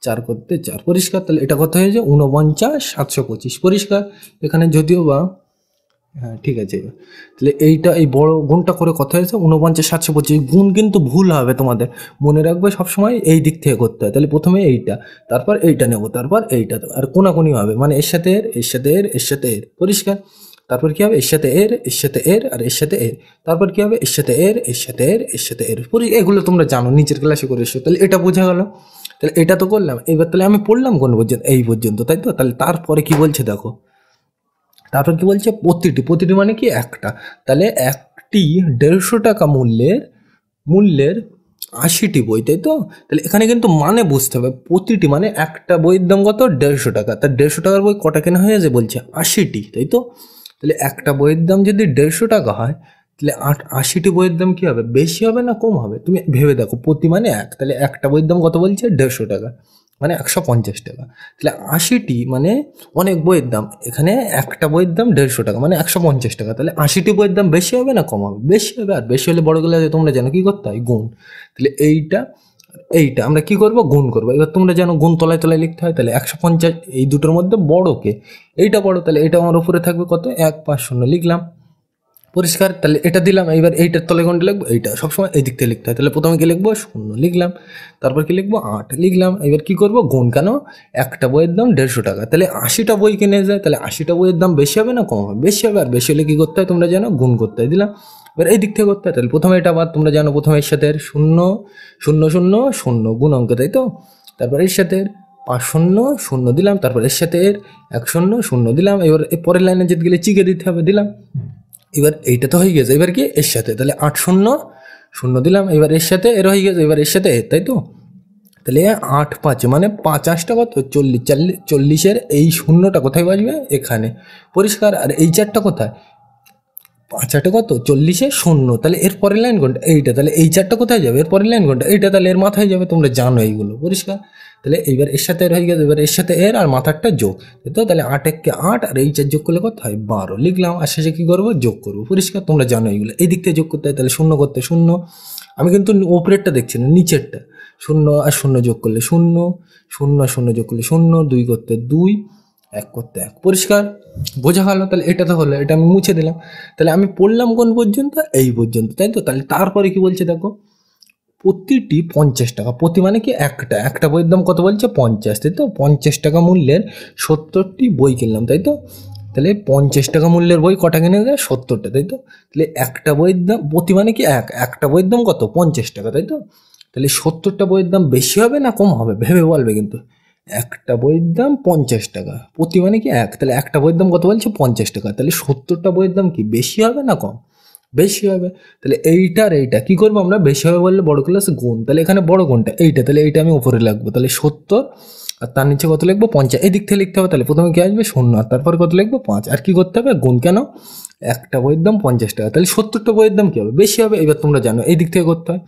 4 করতে 4, পরিষ্কার। তাহলে এটা কত হয়েছে, 49,725, পরিষ্কার। এখানে যদিও বা, হ্যাঁ ঠিক আছে, তাহলে এইটা এই বড় গুণটা করে কত হয়েছে, 49,725। গুণ কিন্তু ভুল হবে, তোমাদের মনে রাখবে সবসময় এই দিক থেকে করতে হয়। তাহলে প্রথমে এইটা, তারপর এইটা নেবো, তারপর এইটা, আর কোনাকুনি হবে, মানে এর সাথে এর, এর সাথে এর, এর সাথে এর, পরিষ্কার। তারপর কি হবে, এর সাথে এর, এর সাথে এর, আর এর সাথে এর, তারপর কি হবে, এর সাথে এর, এর সাথে এর, এর সাথে এর, এগুলো তোমরা জানো, নিচের ক্লাসে করে এসো। তাহলে এটা বোঝা গেল। তাহলে এটা তো করলাম, এবার তাহলে আমি পড়লাম কোন পর্যন্ত, এই পর্যন্ত, তাই তো। তাহলে তারপরে কি বলছে দেখো, তারপর কি বলছে, প্রতিটি মানে কি একটা, তাহলে একটি 150 টাকা মূল্যের 80টি বই, তাই তো। তাহলে এখানে কিন্তু মানে বুঝতে হবে, প্রতিটি মানে একটা বইয়ের দাম কত, 150 টাকা, তার 150 টাকার বই কটা কেনা হয়ে যাচ্ছে, বলছে 80টি, তাই তো। তাহলে একটা বইয়ের দাম যদি 150 টাকা হয়, তাহলে 80টি বইয়ের দাম কি হবে, বেশি হবে না কম হবে, তুমি ভেবে দেখো। প্রতি মানে এক, তাহলে একটা বইয়ের দাম কত বলছে, 150 টাকা, মানে 150 টাকা। তাহলে 80টি মানে অনেক বইয়ের দাম, এখানে একটা বইয়ের দাম 150 টাকা, মানে 150 টাকা। তাহলে 80টি বইয়ের দাম বেশি হবে না কম হবে, বেশি হবে। আর বেশি হলে বড় ক্লাসে তোমরা জানো কি করতে হয়, গুণ। তাহলে এইটা আমরা কি করব, গুণ করবো। এবার তোমরা জানো গুণ তলায় তলায় লিখতে হয়, তাহলে 150, এই দুটোর মধ্যে বড়কে, এইটা বড়, তাহলে এটা আমার উপরে থাকবে কত, 150 লিখলাম, পরিষ্কার। তাহলে এটা দিলাম, এইবার এইটার তলে কোনটা লিখবো, এইটা সবসময় এই দিক থেকে লিখতে হয়। তাহলে প্রথমে কি লিখবো, 0 লিখলাম, তারপর কি লিখবো, 8 লিখলাম। এবার কি করবো, গুণ, কেন, একটা বইয়ের দাম 150 টাকা, তাহলে 80টা বই কিনে যায়, তাহলে 80টা বইয়ের দাম বেশি হবে না কম হবে, বেশি হবে। আর বেশি হলে কি করতে হয় তোমরা জানো, গুণ করতে হয়, দিলাম। এবার এই দিক থেকে করতে হয়, তাহলে প্রথমে এটা বাদ, তোমরা জানো প্রথমে এর সাথে 0 0 0 0 গুণ অঙ্ক, তাই তো। তারপর এর সাথে 5 0 0 দিলাম, তারপর এর সাথে 1 0 0 দিলাম। এবার পরের লাইনে যেতে গেলে চিকে দিতে হবে, দিলাম। এবার এইটা তো হয়ে গেছে, এবার কি এর সাথে, তাহলে 8 0 0 দিলাম। এবার এর সাথে এর হয়ে গেছে, এবার এর সাথে এর, তাই তো। তাহলে 8 5 মানে 5 কত, 40, 40-এর এই শূন্যটা কোথায় বাজবে, এখানে, পরিষ্কার। আর এই 4টা কোথায়, 5 কত, 40-এ 0, তাহলে এর পরের লাইন কোনটা, এইটা। তাহলে এই 4টা কোথায় যাবে, এর পরের লাইন কোনটা, এইটা। তাহলে এর মাথায় যাবে, তোমরা জানো এইগুলো, পরিষ্কার। তাহলে এইবার এর সাথে এর হয়ে গেছে, এবার এর সাথে এর, আর মাথারটা যোগ, তো। তাহলে 8 1 8, আর এই 4 যোগ করলে কত হয়, 12 লিখলাম। আর শেষে কি করবো, যোগ করবো, পরিষ্কার। তোমরা জানো এইগুলো, এই দিক থেকে যোগ করতে হয়, তাহলে 0 করতে 0, আমি কিন্তু ওপরেরটা দেখছি না, নিচেরটা। 0 আর 0 যোগ করলে 0, 0 আর 0 যোগ করলে 0, 2 করতে 2, 1 করতে 1, পরিষ্কার, বোঝা গেল। তাহলে এটা তো হলো, এটা আমি মুছে দিলাম। তাহলে আমি পড়লাম কোন পর্যন্ত, এই পর্যন্ত, তাই তো। তাহলে তারপরে কি বলছে দেখো, প্রতিটি 50 টাকা, প্রতি মানে কি একটা বইয়ের দাম কত বলছে, 50, তাই তো। 50 টাকা মূল্যের 70টি বই কিনলাম, তাই তো। তাহলে 50 টাকা মূল্যের বই কটা কিনে যায়, 70টা, তাই তো। তাহলে একটা বইয়ের দাম, প্রতি মানে কি একটা বইয়ের দাম কত, 50 টাকা, তাই তো। তাহলে 70টা বইয়ের দাম বেশি হবে না কম হবে, ভেবে বলবে কিন্তু। একটা বইয়ের দাম 50 টাকা, প্রতি মানে কি তাহলে একটা বইয়ের দাম কত বলছে, 50 টাকা। তাহলে 70টা বইয়ের দাম কি বেশি হবে না কম, বেশি হবে। তাহলে এইটা আর এইটা কি করবো আমরা, বেশি হবে বললে বড় ক্লাস গুণ, তাহলে এখানে বড় কোনটা, এইটা। তাহলে এইটা আমি উপরে লিখবো, তাহলে 70, আর তার নিচে কত লিখবো, 50, এই দিক থেকে লিখতে হবে। তাহলে প্রথমে কি আসবে, 0, আর তারপর কত লিখবো, 5, আর কি করতে হবে, গুণ, কেন, একটা বইয়ের দাম 50 টাকা, তাহলে 70টা বইয়ের দাম কি হবে, বেশি হবে। এবার তোমরা জানো এই দিক থেকে করতে হয়,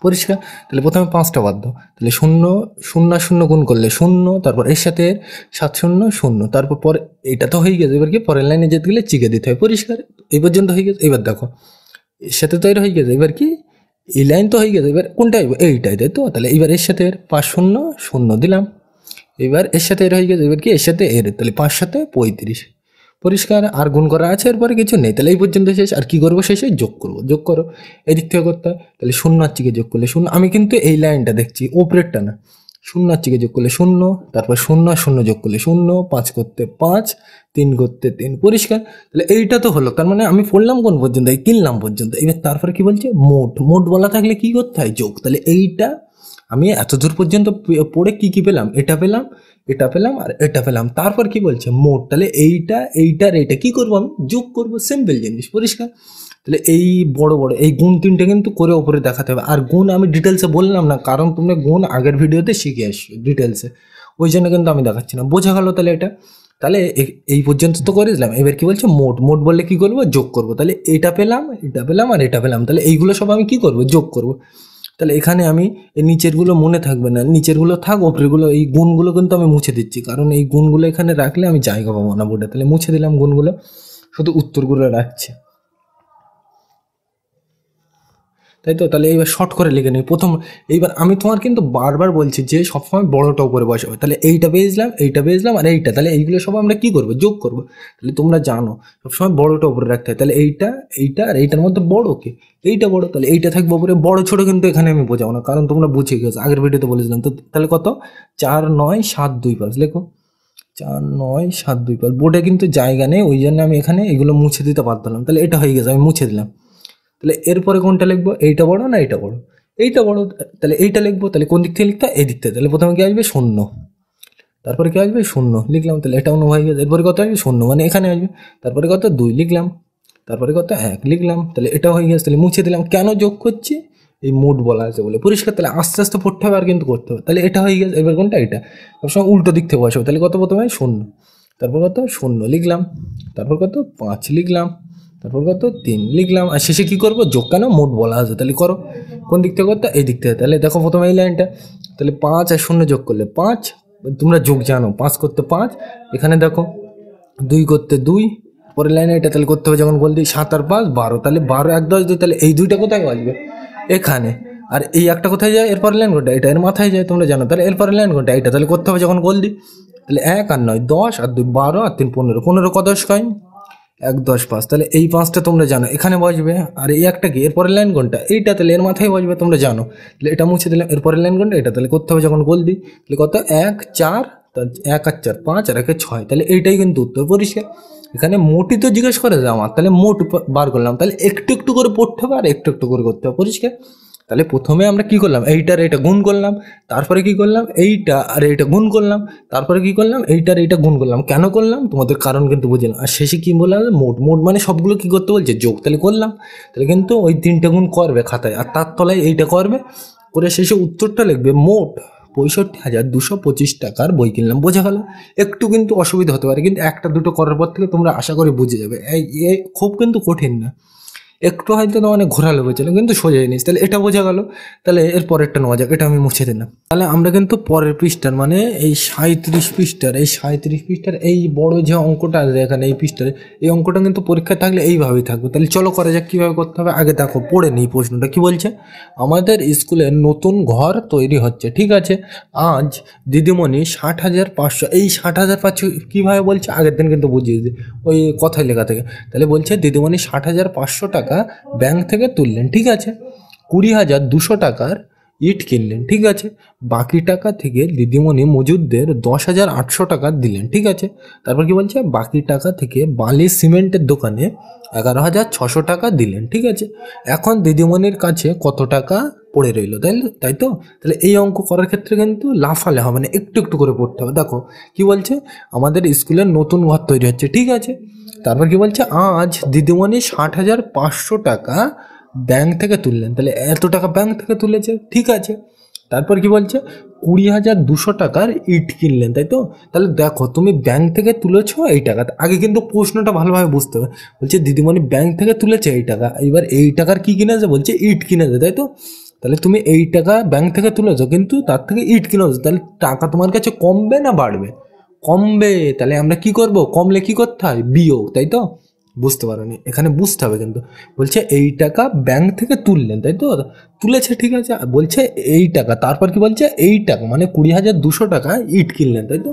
পরিষ্কার। তাহলে প্রথমে 5টা বাদ দাও, তাহলে 0 0 0 গুণ করলে 0, তারপর এর সাথে 7 0 0, তারপর পরে এটা তো হয়ে গেছে। এবার কি পরের লাইনে যেতে গেলে চিকে দিতে হয়, পরিষ্কার। এই পর্যন্ত হয়ে গেছে। এবার দেখো এর সাথে তো এটা হয়ে গেছে, এবার কি এই লাইন তো হয়ে গেছে, এবার কোনটা এইটাই, তাই তো। তাহলে এবার এর সাথে 5 0 0 দিলাম। এবার এর সাথে এর হয়ে গেছে, এবার কি এর সাথে এর, তাহলে 5 7 35, পরিষ্কার। আর গুণ করা আছে, এরপরে কিছু নেই। তাহলে এই পর্যন্ত শেষ। আর কি করবো, শেষে যোগ করবো, যোগ করো, এদিক থেকে করতে হয়। তাহলে 0 আর চিকে যোগ করলে 0, আমি কিন্তু এই লাইনটা দেখছি, ওপরেরটা না। 0 আর চিকে যোগ করলে 0, তারপর 0 আর 0 যোগ করলে 0, 5 করতে 5, 3 করতে 3, পরিষ্কার। তাহলে এইটা তো হলো, তার মানে আমি পড়লাম কোন পর্যন্ত, এই কিনলাম পর্যন্ত। এবার তারপরে কি বলছে, মোট বলা থাকলে কি করতে হয়, যোগ। তাহলে এইটা আমি এত দূর পর্যন্ত পড়ে কি পেলাম, এটা পেলাম, এটা পেলাম আর এটা পেলাম। তারপর কি বলছে মোট, তাহলে এইটার এইটা কি করবো, আমি যোগ করবো, সিম্পল জিনিস, পরিষ্কার। তাহলে এই বড় বড় এই গুণ তিনটে কিন্তু করে ওপরে দেখাতে হবে। আর গুণ আমি ডিটেলসে বললাম না, কারণ তোমরা গুণ আগের ভিডিওতে শিখে আসছো ডিটেলসে, ওই জন্য কিন্তু আমি দেখাচ্ছি না। বোঝা গেল তাহলে এটা? তাহলে এই পর্যন্ত তো করে দিলাম। এবার কি বলছে মোট, মোট বললে কি করবো, যোগ করবো। তাহলে এটা পেলাম, এটা পেলাম আর এটা পেলাম, তাহলে এইগুলো সব আমি কি করবো, যোগ করবো। তাহলে এখানে আমি এই নিচেরগুলো মনে থাকবে না, নিচেরগুলো থাক, ওপরেরগুলো এই গুণগুলো কিন্তু আমি মুছে দিচ্ছি, কারণ এই গুণগুলো এখানে রাখলে আমি জায়গা পাবো না বোর্ডে। তাহলে মুছে দিলাম গুণগুলো, শুধু উত্তরগুলো রাখছি, তাই তো? তাহলে এইবার শর্ট করে লিখে নিই প্রথম। এইবার আমি তোমার কিন্তু বারবার বলছি যে সবসময় বড়টা উপরে বসাবে। তাহলে এইটা পেয়েছিলাম, এইটা পেয়েছিলাম আর এইটা, তাহলে এইগুলো সব আমরা কি করবো, যোগ করবো। তাহলে তোমরা জানো সবসময় বড়টা উপরে রাখতে হয়। তাহলে এইটা আর এইটার মধ্যে বড় কে, এইটা বড়, তাহলে এইটা থাকবে উপরে। বড় ছোট কিন্তু এখানে আমি বোঝাবো না, কারণ তোমরা বুঝে গেছো, আগের ভিডিওতে বলেছিলাম। তো তাহলে কত, 4 9 7 2 5, লেখো 4 9 7 2 5। বোর্ডে কিন্তু জায়গা নেই, ওই জন্য আমি এখানে এগুলো মুছে দিতে পারতাম। তাহলে এটা হয়ে গেছে, আমি মুছে দিলাম। তাহলে এরপরে কোনটা লিখবো, এইটা বড় না এইটা বড়, এইটা বড়, তাহলে এইটা লিখবো। তাহলে কোন দিক থেকে লিখতে, এই দিক থেকে। তাহলে প্রথমে কি আসবে, শূন্য, তারপরে কি আসবে, শূন্য লিখলাম। তাহলে এটা অন্য হয়ে গেছে। এরপরে কত আসবে, শূন্য, মানে এখানে আসবে। তারপরে কত, 2 লিখলাম। তারপরে কত, 1 লিখলাম। তাহলে এটা হয়ে গেছে। তাহলে মুছে দিলাম। কেন যোগ করছি, এই মোট বলা আছে বলে, পরিষ্কার। তাহলে আস্তে আস্তে পড়তে হবে আর কিন্তু করতে হবে। তাহলে এটা হয়ে গেছে। এবার কোনটা, এটা সবসময় উল্টো দিক থেকে বসাবো। তাহলে কত, প্রথমে শূন্য, তারপর কত, শূন্য লিখলাম। তারপর কত, 5 লিখলাম। তারপর কত, 3 লিখলাম। আর শেষে কি করবো, যোগ, কেন মোট বলা আছে। তাহলে করো, কোন দিক থেকে করতে, এই দিক থেকে। তাহলে দেখো প্রথমে এই লাইনটা, তাহলে 5 আর 0 যোগ করলে 5, তোমরা যোগ জানো, 5 করতে 5, এখানে দেখো 2 করতে 2, পরের লাইনে এটা তাহলে করতে হবে যখন বল দিই, 7 আর 5 12, তাহলে 12 1 10 2, তাহলে এই দুইটা কোথায় আসবে, এখানে। আর এই একটা কোথায় যায়, এরপর লাইন কোনটা, এটা এর মাথায় যায়, তোমরা জানো। তাহলে এরপর লাইন কোনটা, এটা। তাহলে করতে হবে যখন গোল দিই, তাহলে 1 আর 9 10 আর 2 12 আর 3 15, 15 ক 10 কয়, 1 10 5, তাহলে এই 5টা তোমরা জানো এখানে বসবে। আর এই একটা কি, এরপরের লাইন কোনটা, এইটা, তাহলে এর মাথায় বসবে, তোমরা জানো। তাহলে এটা মুছে দিলাম। এরপরের লাইন কোনটা, এটা। তাহলে করতে হবে যখন গোল দিই, তাহলে কত, 1 4, 1 আর 4 5 আর 1 6, তাহলে এইটাই কিন্তু উত্তর, পরিষ্কার। এখানে মোটই তো জিজ্ঞেস করে যে আমার, তাহলে মোট বার করলাম। তাহলে একটু একটু করে পড়তে হবে আর একটু একটু করে করতে হবে, পরিষ্কার। তাহলে প্রথমে আমরা কি করলাম, এইটার এইটা গুণ করলাম, তারপরে কি করলাম, এইটা আর এইটা গুণ করলাম, তারপরে কি করলাম, এইটার এইটা গুণ করলাম। কেন করলাম, তোমাদের কারণ কিন্তু বুঝলাম। আর শেষে কি বললাম, মোট, মোট মানে সবগুলো কি করতে বলছে, যোগ। তাহলে করলাম। তাহলে কিন্তু ওই 3টে গুণ করবে খাতায়, আর তার তলায় এইটা করবে, করে শেষে উত্তরটা লিখবে, মোট 65,225 টাকার বই কিনলাম। বোঝা গেল? একটু কিন্তু অসুবিধা হতে পারে, কিন্তু একটা দুটো করার পর থেকে তোমরা আশা করি বুঝে যাবে। এই খুব কিন্তু কঠিন না, একটু হয়তো অনেক ঘোরালো হয়েছিল, কিন্তু সোজা জিনিস। তাহলে এটা বোঝা গেল। তাহলে এর পরেরটা নেওয়া যাক, এটা আমি মুছে দিলাম। তাহলে আমরা কিন্তু পরের পৃষ্ঠার, মানে এই 37 পৃষ্ঠার এই বড় যে অঙ্কটা আছে এখানে এই পৃষ্ঠারে, এই অঙ্কটা কিন্তু পরীক্ষায় থাকলে এইভাবেই থাকবে। তাহলে চলো করা যাক, কীভাবে করতে হবে। আগে দেখো, পড়ে নিই প্রশ্নটা কি বলছে। আমাদের স্কুলের নতুন ঘর তৈরি হচ্ছে, ঠিক আছে। আজ দিদিমণি 60,500, এই 60,500 কীভাবে বলছে, আগের দিন কিন্তু বুঝিয়ে দিই ওই কথায় লেখা থেকে। তাহলে বলছে দিদিমণি 60,500 টাকা ব্যাংক থেকে তুললেন, ঠিক আছে। 20,200 টাকার ইট কিনলেন, ঠিক আছে। বাকি টাকা থেকে দিদিমণি মজুরদের 10,800 টাকা দিলেন, ঠিক আছে। তারপর কি বলছে, বাকি টাকা থেকে বালি সিমেন্টের দোকানে 11,600 টাকা দিলেন, ঠিক আছে। এখন দিদিমণির কাছে কত টাকা পড়ে রইল, তাই তো। তাহলে এই অঙ্ক করার ক্ষেত্রে কিন্তু লাফালে হবে না, একটু একটু করে পড়তে হবে। দেখো কি বলছে, আমাদের স্কুলের নতুন ঘর তৈরি হচ্ছে, ঠিক আছে। তারপর কি বলছে, আজ দিদিমণি 60,500 টাকা ব্যাংক থেকে তুললেন, তাহলে এত টাকা ব্যাংক থেকে তুলেছে, ঠিক আছে। তারপর কি বলছে, 20,200 টাকার ইট কিনলেন, তাই তো। তাহলে দেখো, তুমি ব্যাংক থেকে তুলেছো এই টাকা, আগে কিন্তু প্রশ্নটা ভালোভাবে বুঝতে হবে। বলছে দিদিমণি ব্যাংক থেকে তুলেছে এই টাকা, এবার এই টাকার কি কিনেছে, বলছে ইট কিনেছে, তাই তো। তাহলে তুমি এই টাকা ব্যাংক থেকে তুলেছো, কিন্তু তার থেকে ইট কিনেছো, তাহলে টাকা তোমার কাছে কমবে না বাড়বে, কমবে। তাহলে আমরা কি করব, কমলে কি করতে হয়, বিয়োগ, তাই তো। বুঝতে পারোনি, এখানে বুঝতে হবে কিন্তু। বলছে এই টাকা ব্যাংক থেকে তুললেন, তাই তো, তুলেছে, ঠিক আছে। বলছে এই টাকা, তারপর কি বলছে, এই টাকা মানে 20,200 টাকা ইট কিনলেন, তাই তো।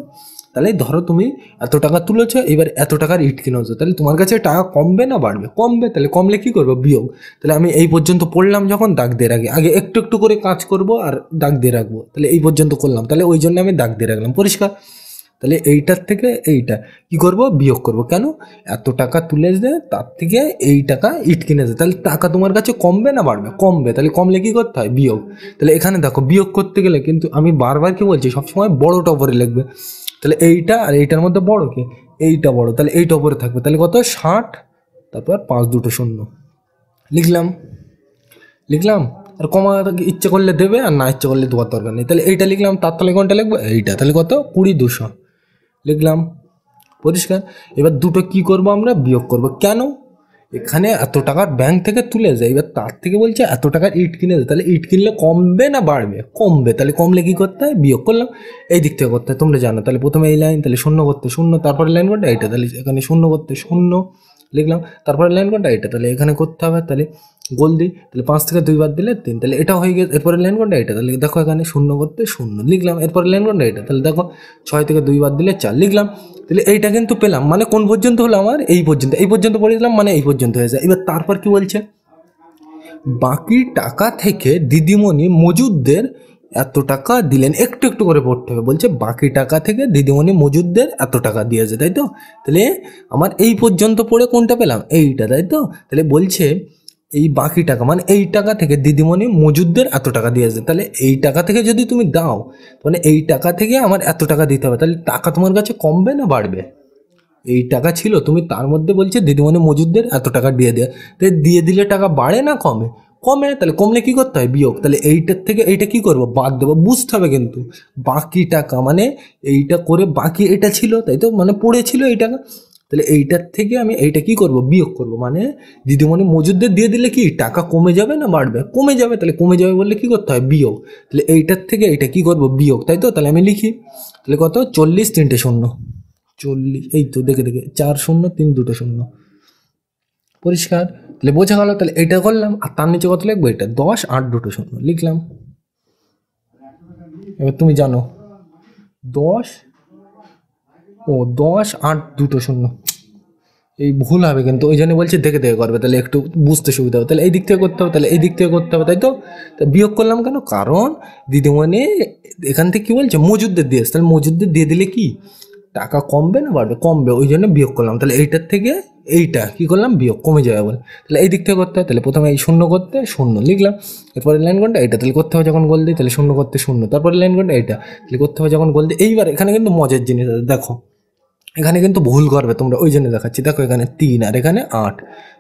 তাহলে ধরো তুমি এত টাকা তুলেছো, এবার এত টাকার ইট কিনেছো, তাহলে তোমার কাছে টাকা কমবে না বাড়বে, কমবে। তাহলে কমলে কি করবো, বিয়োগ। তাহলে আমি এই পর্যন্ত পড়লাম যখন, দাগ দিয়ে রাখি। আগে একটু একটু করে কাজ করব আর দাগ দিয়ে রাখবো। তাহলে এই পর্যন্ত করলাম, তাহলে ওই জন্য আমি দাগ দিয়ে রাখলাম, পরিষ্কার। তাহলে এইটার থেকে এইটা কি করব, বিয়োগ করব। কেন? এত টাকা তুলে দে, তার থেকে এই টাকা ইট কিনে দে। তাহলে টাকা তোমার কাছে কমবে না বাড়বে? কমবে। তাহলে কমলে কি করতে হয়? বিয়োগ। তাহলে এখানে দেখো বিয়োগ করতে গেলে কিন্তু আমি বারবার কি বলছি, সবসময় বড়টা উপরে লিখবে। তাহলে এইটা আর এইটার মধ্যে বড় কি? এইটা বড়, তাহলে এইটা উপরে থাকবে। তাহলে কত? 60, তারপর 5 দুটো শূন্য লিখলাম। আর কমা ইচ্ছে করলে দেবে, আর না ইচ্ছে করলে দেওয়ার দরকার নেই। তাহলে এইটা লিখলাম, তার তলে কোনটা লিখবো? এইটা। তাহলে কত? 20,200 লিখলাম। পরিষ্কার। এবার দুটো কি করব আমরা? বিয়োগ করব। কেন? এখানে এত টাকার ব্যাংক থেকে তুলে যায়, এবার তার থেকে বলছে এত টাকার ইট কিনে দেয়। তাহলে ইট কিনলে কমবে না বাড়বে? কমবে। তাহলে কমলে কি করতে হয়? বিয়োগ করলাম। এই দিক থেকে করতে হয়, তোমরা জানো। তাহলে প্রথমে এই লাইন, তাহলে শূন্য করতে শূন্য, তারপরে লাইন কোনটা? এইটা। তাহলে এখানে শূন্য করতে শূন্য লিখলাম, তারপরে লাইন কোনটা? এইটা। তাহলে এখানে করতে হবে, তাহলে গোল দিই। তাহলে 5 থেকে 2 বাদ দিলে 3, তাহলে এটা হয়ে গেছে। এরপরে লাইন কোনটা? এটা। তাহলে দেখো এখানে শূন্য করতে শূন্য লিখলাম, এরপরে লাইন কোনটা? এটা। তাহলে দেখো 6 থেকে 2 বাদ দিলে 4 লিখলাম। তাহলে এইটা কিন্তু পেলাম, মানে কোন পর্যন্ত হলো আমার? এই পর্যন্ত। এই পর্যন্ত পড়ে দিলাম, মানে এই পর্যন্ত হয়ে যায়। এবার তারপর কি বলছে? বাকি টাকা থেকে দিদিমণি মজুদদের এত টাকা দিলেন। একটু একটু করে পড়তে হবে। বলছে বাকি টাকা থেকে দিদিমণি মজুদদের এত টাকা দিয়েছে, তাই তো? তাহলে আমার এই পর্যন্ত পড়ে কোনটা পেলাম? এইটা, তাই তো? তাহলে বলছে এই বাকি টাকা মানে এই টাকা থেকে দিদিমণি মজুদদের এত টাকা দিয়েছে। তাহলে এই টাকা থেকে যদি তুমি দাও, মানে এই টাকা থেকে আমার এত টাকা দিতে হবে। তাহলে টাকা তোমার কাছে কমবে না বাড়বে? এই টাকা ছিল, তুমি তার মধ্যে বলছে দিদিমণি মজুদদের এত টাকা দিয়ে দেয়। তাই দিয়ে দিলে টাকা বাড়ে না কমে? কমে। তাহলে কমলে কি করতে হয়? বিয়োগ। তাহলে এইটার থেকে এইটা কি করবো? বাদ দেবো। বুঝতে হবে কিন্তু বাকি টাকা মানে এইটা করে বাকি এটা ছিল, তাই তো? মানে পড়েছিল এই টাকা। তাহলে এইটার থেকে আমি এইটা কি করব? বিয়োগ করব। মানে দিদিমণি মজুদদের দিয়ে দিলে কি টাকা কমে যাবে না বাড়বে? কমে যাবে। তাহলে কমে যাবে বললে কি করতে হয়? বিয়োগ। তাহলে এইটার থেকে এইটা কি করব? বিয়োগ, তাই তো? তাহলে আমি লিখি। তাহলে কত? 40, 3টে শূন্য। 40, এই তো দেখে 4 শূন্য 3 দুটো শূন্য। পরিষ্কার। তাহলে বোঝা গেল। তাহলে এটা করলাম, আর তার নিচে কত লিখবো? এটা 10, 8 দুটো শূন্য লিখলাম। এবার তুমি জানো 10, 10, 8 দুটো শূন্য। এই ভুল হবে কিন্তু, ওই জন্য বলছি দেখে দেখে করবে, তাহলে একটু বুঝতে সুবিধা হবে। তাহলে এই দিক থেকে করতে হবে, তাহলে এই দিক থেকে করতে হবে, তাই তো? তা বিয়োগ করলাম কেন? কারণ দিদিমণি এখান থেকে কি বলছে? মজুদদের দিয়েছে। তাহলে মজুদদের দিয়ে দিলে কি টাকা কমবে না বাড়বে? কমবে। ওই জন্য বিয়োগ করলাম। তাহলে এইটার থেকে এইটা কি করলাম? বিয়োগ। কমে যাবে বলে। তাহলে এই দিক থেকে করতে হয়। তাহলে প্রথমে এই শূন্য করতে শূন্য লিখলাম, এরপরে লাইন কোনটা? এইটা। তাহলে করতে হবে যখন গোল দিই, তাহলে শূন্য করতে শূন্য, তারপরে লাইন কোনটা? এইটা। তাহলে করতে হবে যখন গোল দিই। এইবার এখানে কিন্তু মজার জিনিস আছে, দেখো এখানে কিন্তু ভুল করবে তোমরা, ওই জন্য দেখাচ্ছি। দেখো এখানে 3 আর এখানে 8,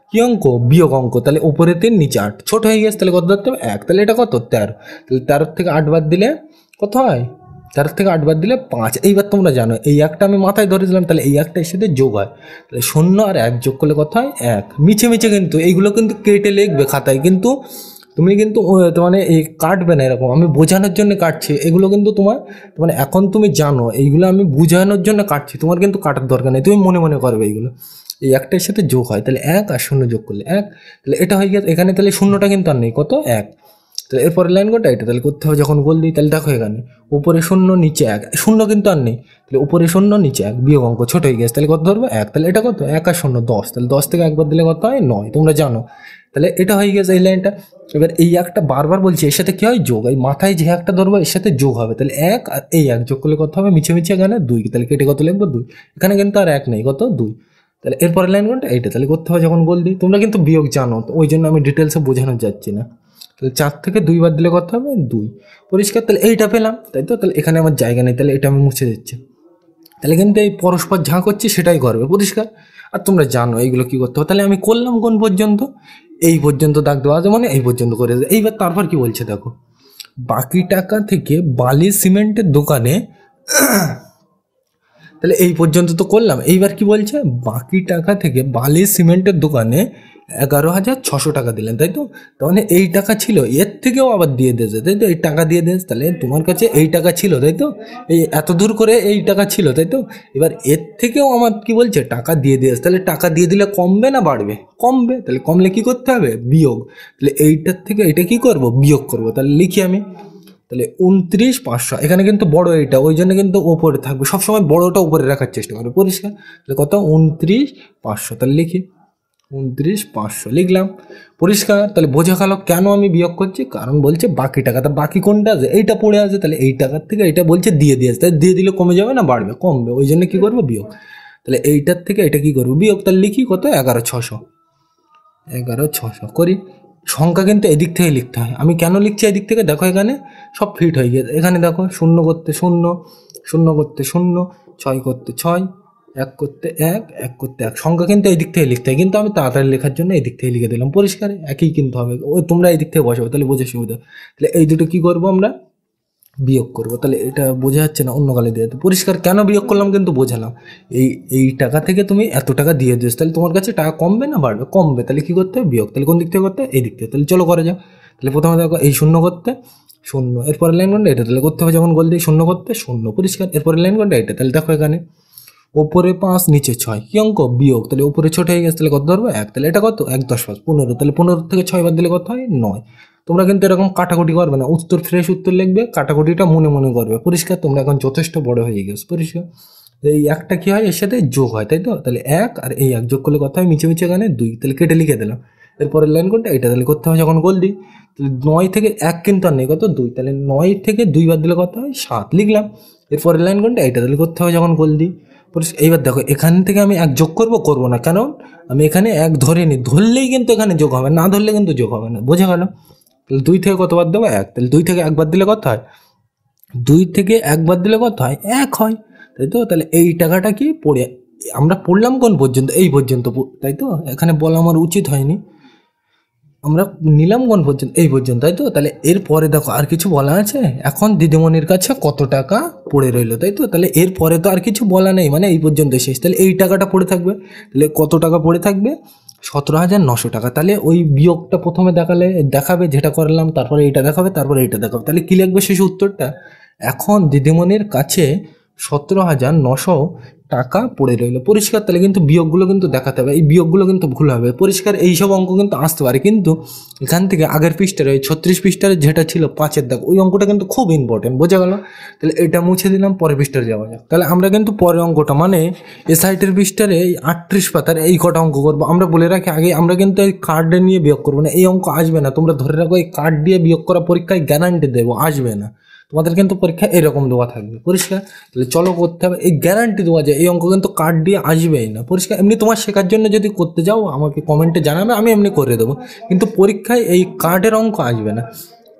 কি অঙ্ক? বিয়োগ অঙ্ক। তাহলে উপরে 3 নিচে 8, ছোট হয়ে গেছে। তাহলে কত ধরতে হবে? 1। তাহলে এটা কত? 13। তাহলে 13 থেকে 8 বাদ দিলে কত হয়? 13 থেকে 8 বাদ দিলে 5। এইবার তোমরা জানো এই একটা আমি মাথায় ধরে দিলাম, তাহলে এই একটা এর সাথে যোগ হয়। তাহলে 0 আর 1 যোগ করলে কত হয়? 1। মিছে মিছে কিন্তু এইগুলো কিন্তু কেটে লিখবে খাতায়, কিন্তু তুমি কিন্তু মানে এই কাটবে না এরকম, আমি বোঝানোর জন্য কাটছি। এগুলো কিন্তু তোমার মানে এখন তুমি জানো, এইগুলো আমি বোঝানোর জন্য কাটছি, তোমার কিন্তু কাটার দরকার নেই, তুমি মনে মনে করবে এইগুলো। এই একটার সাথে যোগ হয়, তাহলে 1 আর 0 যোগ করলে 1। তাহলে এটা হয়ে গেছে এখানে, তাহলে শূন্যটা কিন্তু আর নেই, কত? 1। তাহলে এরপরে লাইন কোনটা? এটা। তাহলে করতে হবে যখন গোল দিই, তাহলে দেখো এখানে উপরে 0 নিচে 1, শূন্য কিন্তু আর নেই। তাহলে উপরে 0 নিচে 1, বিয়োগ অঙ্ক ছোট হয়ে গেছে। তাহলে কত ধরবো? 1। তাহলে এটা কত? 1 আর 0 10। তাহলে 10 থেকে একবার দিলে কত হয়? 9, তোমরা জানো। তাহলে এটা হয়ে গেছে এই লাইনটা। এবার এই একটা বারবার বলছি, এর সাথে কি হয়? যোগ। এই মাথায় যে একটা ধরবো এর সাথে যোগ হবে। তাহলে 1 আর এই 1 যোগ করলে কত হবে? মিছে মিছে এখানে 2। তাহলে কেটে কত লিখবো? 2। এখানে কিন্তু আর 1 নেই, কত? 2। তাহলে এরপরে লাইন কোনটা? এইটা। তাহলে করতে হবে যখন গোল দিই, তোমরা কিন্তু বিয়োগ জানো, তো ওই জন্য আমি ডিটেলসে বোঝানো যাচ্ছি না। তাহলে 4 থেকে 2 বাদ দিলে কত হবে? 2। পরিষ্কার। তাহলে এইটা পেলাম, তাই তো? তাহলে এখানে আমার জায়গা নেই, তাহলে এটা আমি মুছে দিচ্ছি। তাহলে কিন্তু এই পরস্পর যা করছি সেটাই করবে, পরিষ্কার। আর তোমরা জানো এইগুলো কি করতে হবে। তাহলে আমি করলাম কোন পর্যন্ত? এই পর্যন্ত দাগ দেওয়া আছে, মানে এই পর্যন্ত করে দেয়। এইবার তারপর কি বলছে দেখো, বাকি টাকা থেকে বালি সিমেন্টের দোকানে, তাহলে এই পর্যন্ত তো করলাম। এইবার কি বলছে? বাকি টাকা থেকে বালি সিমেন্টের দোকানে 11,600 টাকা দিলেন, তাই তো? তার মানে এই টাকা ছিল, এর থেকেও আবার দিয়ে দিয়েছে, তাই তো? এই টাকা দিয়ে দিয়েছে। তাহলে তোমার কাছে এই টাকা ছিল, তাই তো? এই এত দূর করে এই টাকা ছিল, তাই তো? এবার এর থেকেও আমার কি বলছে? টাকা দিয়ে দিয়েছে। তাহলে টাকা দিয়ে দিলে কমবে না বাড়বে? কমবে। তাহলে কমলে কি করতে হবে? বিয়োগ। তাহলে এইটার থেকে এটা কি করব? বিয়োগ করব। তাহলে লিখি আমি। তাহলে 29,500, এখানে কিন্তু বড় এইটা, ওই জন্য কিন্তু ওপরে থাকবে, সবসময় বড়টা উপরে রাখার চেষ্টা করবে, পরিষ্কার। তাহলে কত? 29,500। তাহলে লিখি। 29,500 লিখলাম। পরিষ্কার? তাহলে বোঝা গেল কেন আমি বিয়োগ করছি, কারণ বলছে বাকি টাকা। তা বাকি কোনটা আছে, এইটা পড়ে আছে, তাহলে এই টাকার থেকে এটা বলছে দিয়ে দিয়েছে, তাই দিয়ে দিলে কমে যাবে না বাড়বে, কমবে, ওই জন্য কী করবো বিয়োগ। তাহলে এইটার থেকে এটা কী করবো বিয়োগ, তাহলে লিখি কত 11,600, 11,600 করি। সংখ্যা কিন্তু এদিক থেকে লিখতে হয়, আমি কেন লিখছি এদিক থেকে দেখো, এখানে সব ফিট হয়ে গিয়েছে, এখানে দেখো শূন্য করতে শূন্য, শূন্য করতে শূন্য, 6 করতে 6, 1 করতে 1, 1 করতে 1, সংখ্যা কিন্তু এই দিক থেকে লিখতে হয়, কিন্তু আমি তাড়াতাড়ি লেখার জন্য এই দিক থেকে লিখে দিলাম। পরিষ্কার? একই কিন্তু হবে, ওই তোমরা এই দিক থেকে বসাবো, তাহলে বোঝা সুবিধা। তাহলে এই দুটো কী করবো আমরা বিয়োগ করব, তাহলে এটা বোঝা যাচ্ছে না, অন্য কালে দিয়ে। তো পরিষ্কার কেন বিয়োগ করলাম কিন্তু বোঝালাম। এই টাকা থেকে তুমি এত টাকা দিয়ে দিয়েছো, তাহলে তোমার কাছে টাকা কমবে না বাড়বে, কমবে, তাহলে কী করতে হবে বিয়োগ। তাহলে কোন দিক থেকে করতে হয়, এই দিক থেকে। তাহলে চলো করা যাক। তাহলে প্রথমে দেখো এই শূন্য করতে শূন্য, এরপরে লাইন কোনটা এটা, তাহলে করতে হবে যখন গোল দিয়ে শূন্য করতে শূন্য। পরিষ্কার? এরপরে লাইন কোনটা এটা, তাহলে দেখো এখানে ওপরে 5 নিচে 6, কি অঙ্ক বিয়োগ, তাহলে উপরে ছোট হয়ে গেছে, তাহলে কত ধরবো 1, তাহলে এটা কত 1 10 5 15, তাহলে 15 থেকে 6 বাদ দিলে কত হয় 9। তোমরা কিন্তু এরকম কাটাকুটি করবে না, উত্তর ফ্রেশ উত্তর লিখবে, কাটাকুটিটা মনে মনে করবে। পরিষ্কার? তোমরা এখন যথেষ্ট বড় হয়ে গেছো। পরিষ্কার? এই একটা কি হয়, এর সাথে যোগ হয়, তাই তো? তাহলে 1 আর এই 1 যোগ করলে কত হয়, মিছে মিছে এখানে 2, তাহলে কেটে লিখে দিলাম। এরপরের লাইন কোনটা এটা, তাহলে করতে হবে যখন গোল দিই, তাহলে 9 থেকে 1 কিন্তু আর নেই, কত 2, তাহলে 9 থেকে 2 বাদ দিলে কত হয় 7 লিখলাম। এরপরের লাইন কোনটা এটা, তাহলে করতে হবে যখন গোল দিই। এইবার দেখো এখান থেকে আমি 1 যোগ করবো না, কারণ আমি এখানে 1 ধরে নিই, ধরলেই কিন্তু এখানে যোগ হবে, না ধরলে কিন্তু যোগ হবে না। বোঝা গেল? তাহলে 2 থেকে কত বাদ দেবো 1, তাহলে 2 থেকে 1 বাদ দিলে কত হয়, 2 থেকে 1 বাদ দিলে কত হয় 1 হয়, তাই তো? তাহলে এই টাকাটা কি পড়ে, আমরা পড়লাম কোন পর্যন্ত, এই পর্যন্ত, তাই তো? এখানে বলা আমার উচিত হয়নি, আমরা নিলাম কোন পর্যন্ত, এই পর্যন্ত, তাই তো? তাহলে এরপরে দেখো আর কিছু বলা আছে, এখন দিদিমণির কাছে কত টাকা পড়ে রইলো, তাই তো? তাহলে এরপরে তো আর কিছু বলা নেই, মানে এই পর্যন্ত শেষ, তাহলে এই টাকাটা পড়ে থাকবে। তাহলে কত টাকা পড়ে থাকবে, 17,900 টাকা। তাহলে ওই বিয়োগটা প্রথমে দেখাবে যেটা করলাম, তারপরে এইটা দেখাবে, তারপরে এইটা দেখাবে, তাহলে কী লিখবে শেষ উত্তরটা, এখন দিদিমণির কাছে 17,900 টাকা পড়ে রইলো। পরিষ্কার? তাহলে কিন্তু বিয়োগগুলো কিন্তু দেখাতে হবে, এই বিয়োগগুলো কিন্তু ভুল হবে। পরিষ্কার? এইসব অঙ্ক কিন্তু আসতে পারে, কিন্তু এখান থেকে আগের পৃষ্ঠার ওই 36 পৃষ্ঠার যেটা ছিল 5-এর দাগ, ওই অঙ্কটা কিন্তু খুব ইম্পর্টেন্ট। বোঝা গেল? তাহলে এটা মুছে দিলাম, পরের পৃষ্ঠায় যাওয়া যাক। তাহলে আমরা কিন্তু পরের অঙ্কটা মানে এসআইটির পৃষ্ঠার এই 38 পাতার এই কটা অঙ্ক করবো। আমরা বলে রাখি আগে, আমরা কিন্তু এই কার্ডে নিয়ে বিয়োগ করবো না, এই অঙ্ক আসবে না, তোমরা ধরে রাখো, এই কার্ড দিয়ে বিয়োগ করা পরীক্ষায় গ্যারান্টি দেবো আসবে না, তোমাদের কিন্তু পরীক্ষা এরকম দেওয়া থাকবে। পরিষ্কার? তাহলে চলো করতে হবে, এই গ্যারান্টি দেওয়া যায় এই অঙ্ক কিন্তু কার্ড দিয়ে আসবেই না। পরিষ্কার? এমনি তোমার শেখার জন্য যদি করতে যাও আমাকে কমেন্টে জানাবে, আমি এমনি করে দেবো, কিন্তু পরীক্ষায় এই কার্ডের অঙ্ক আসবে না,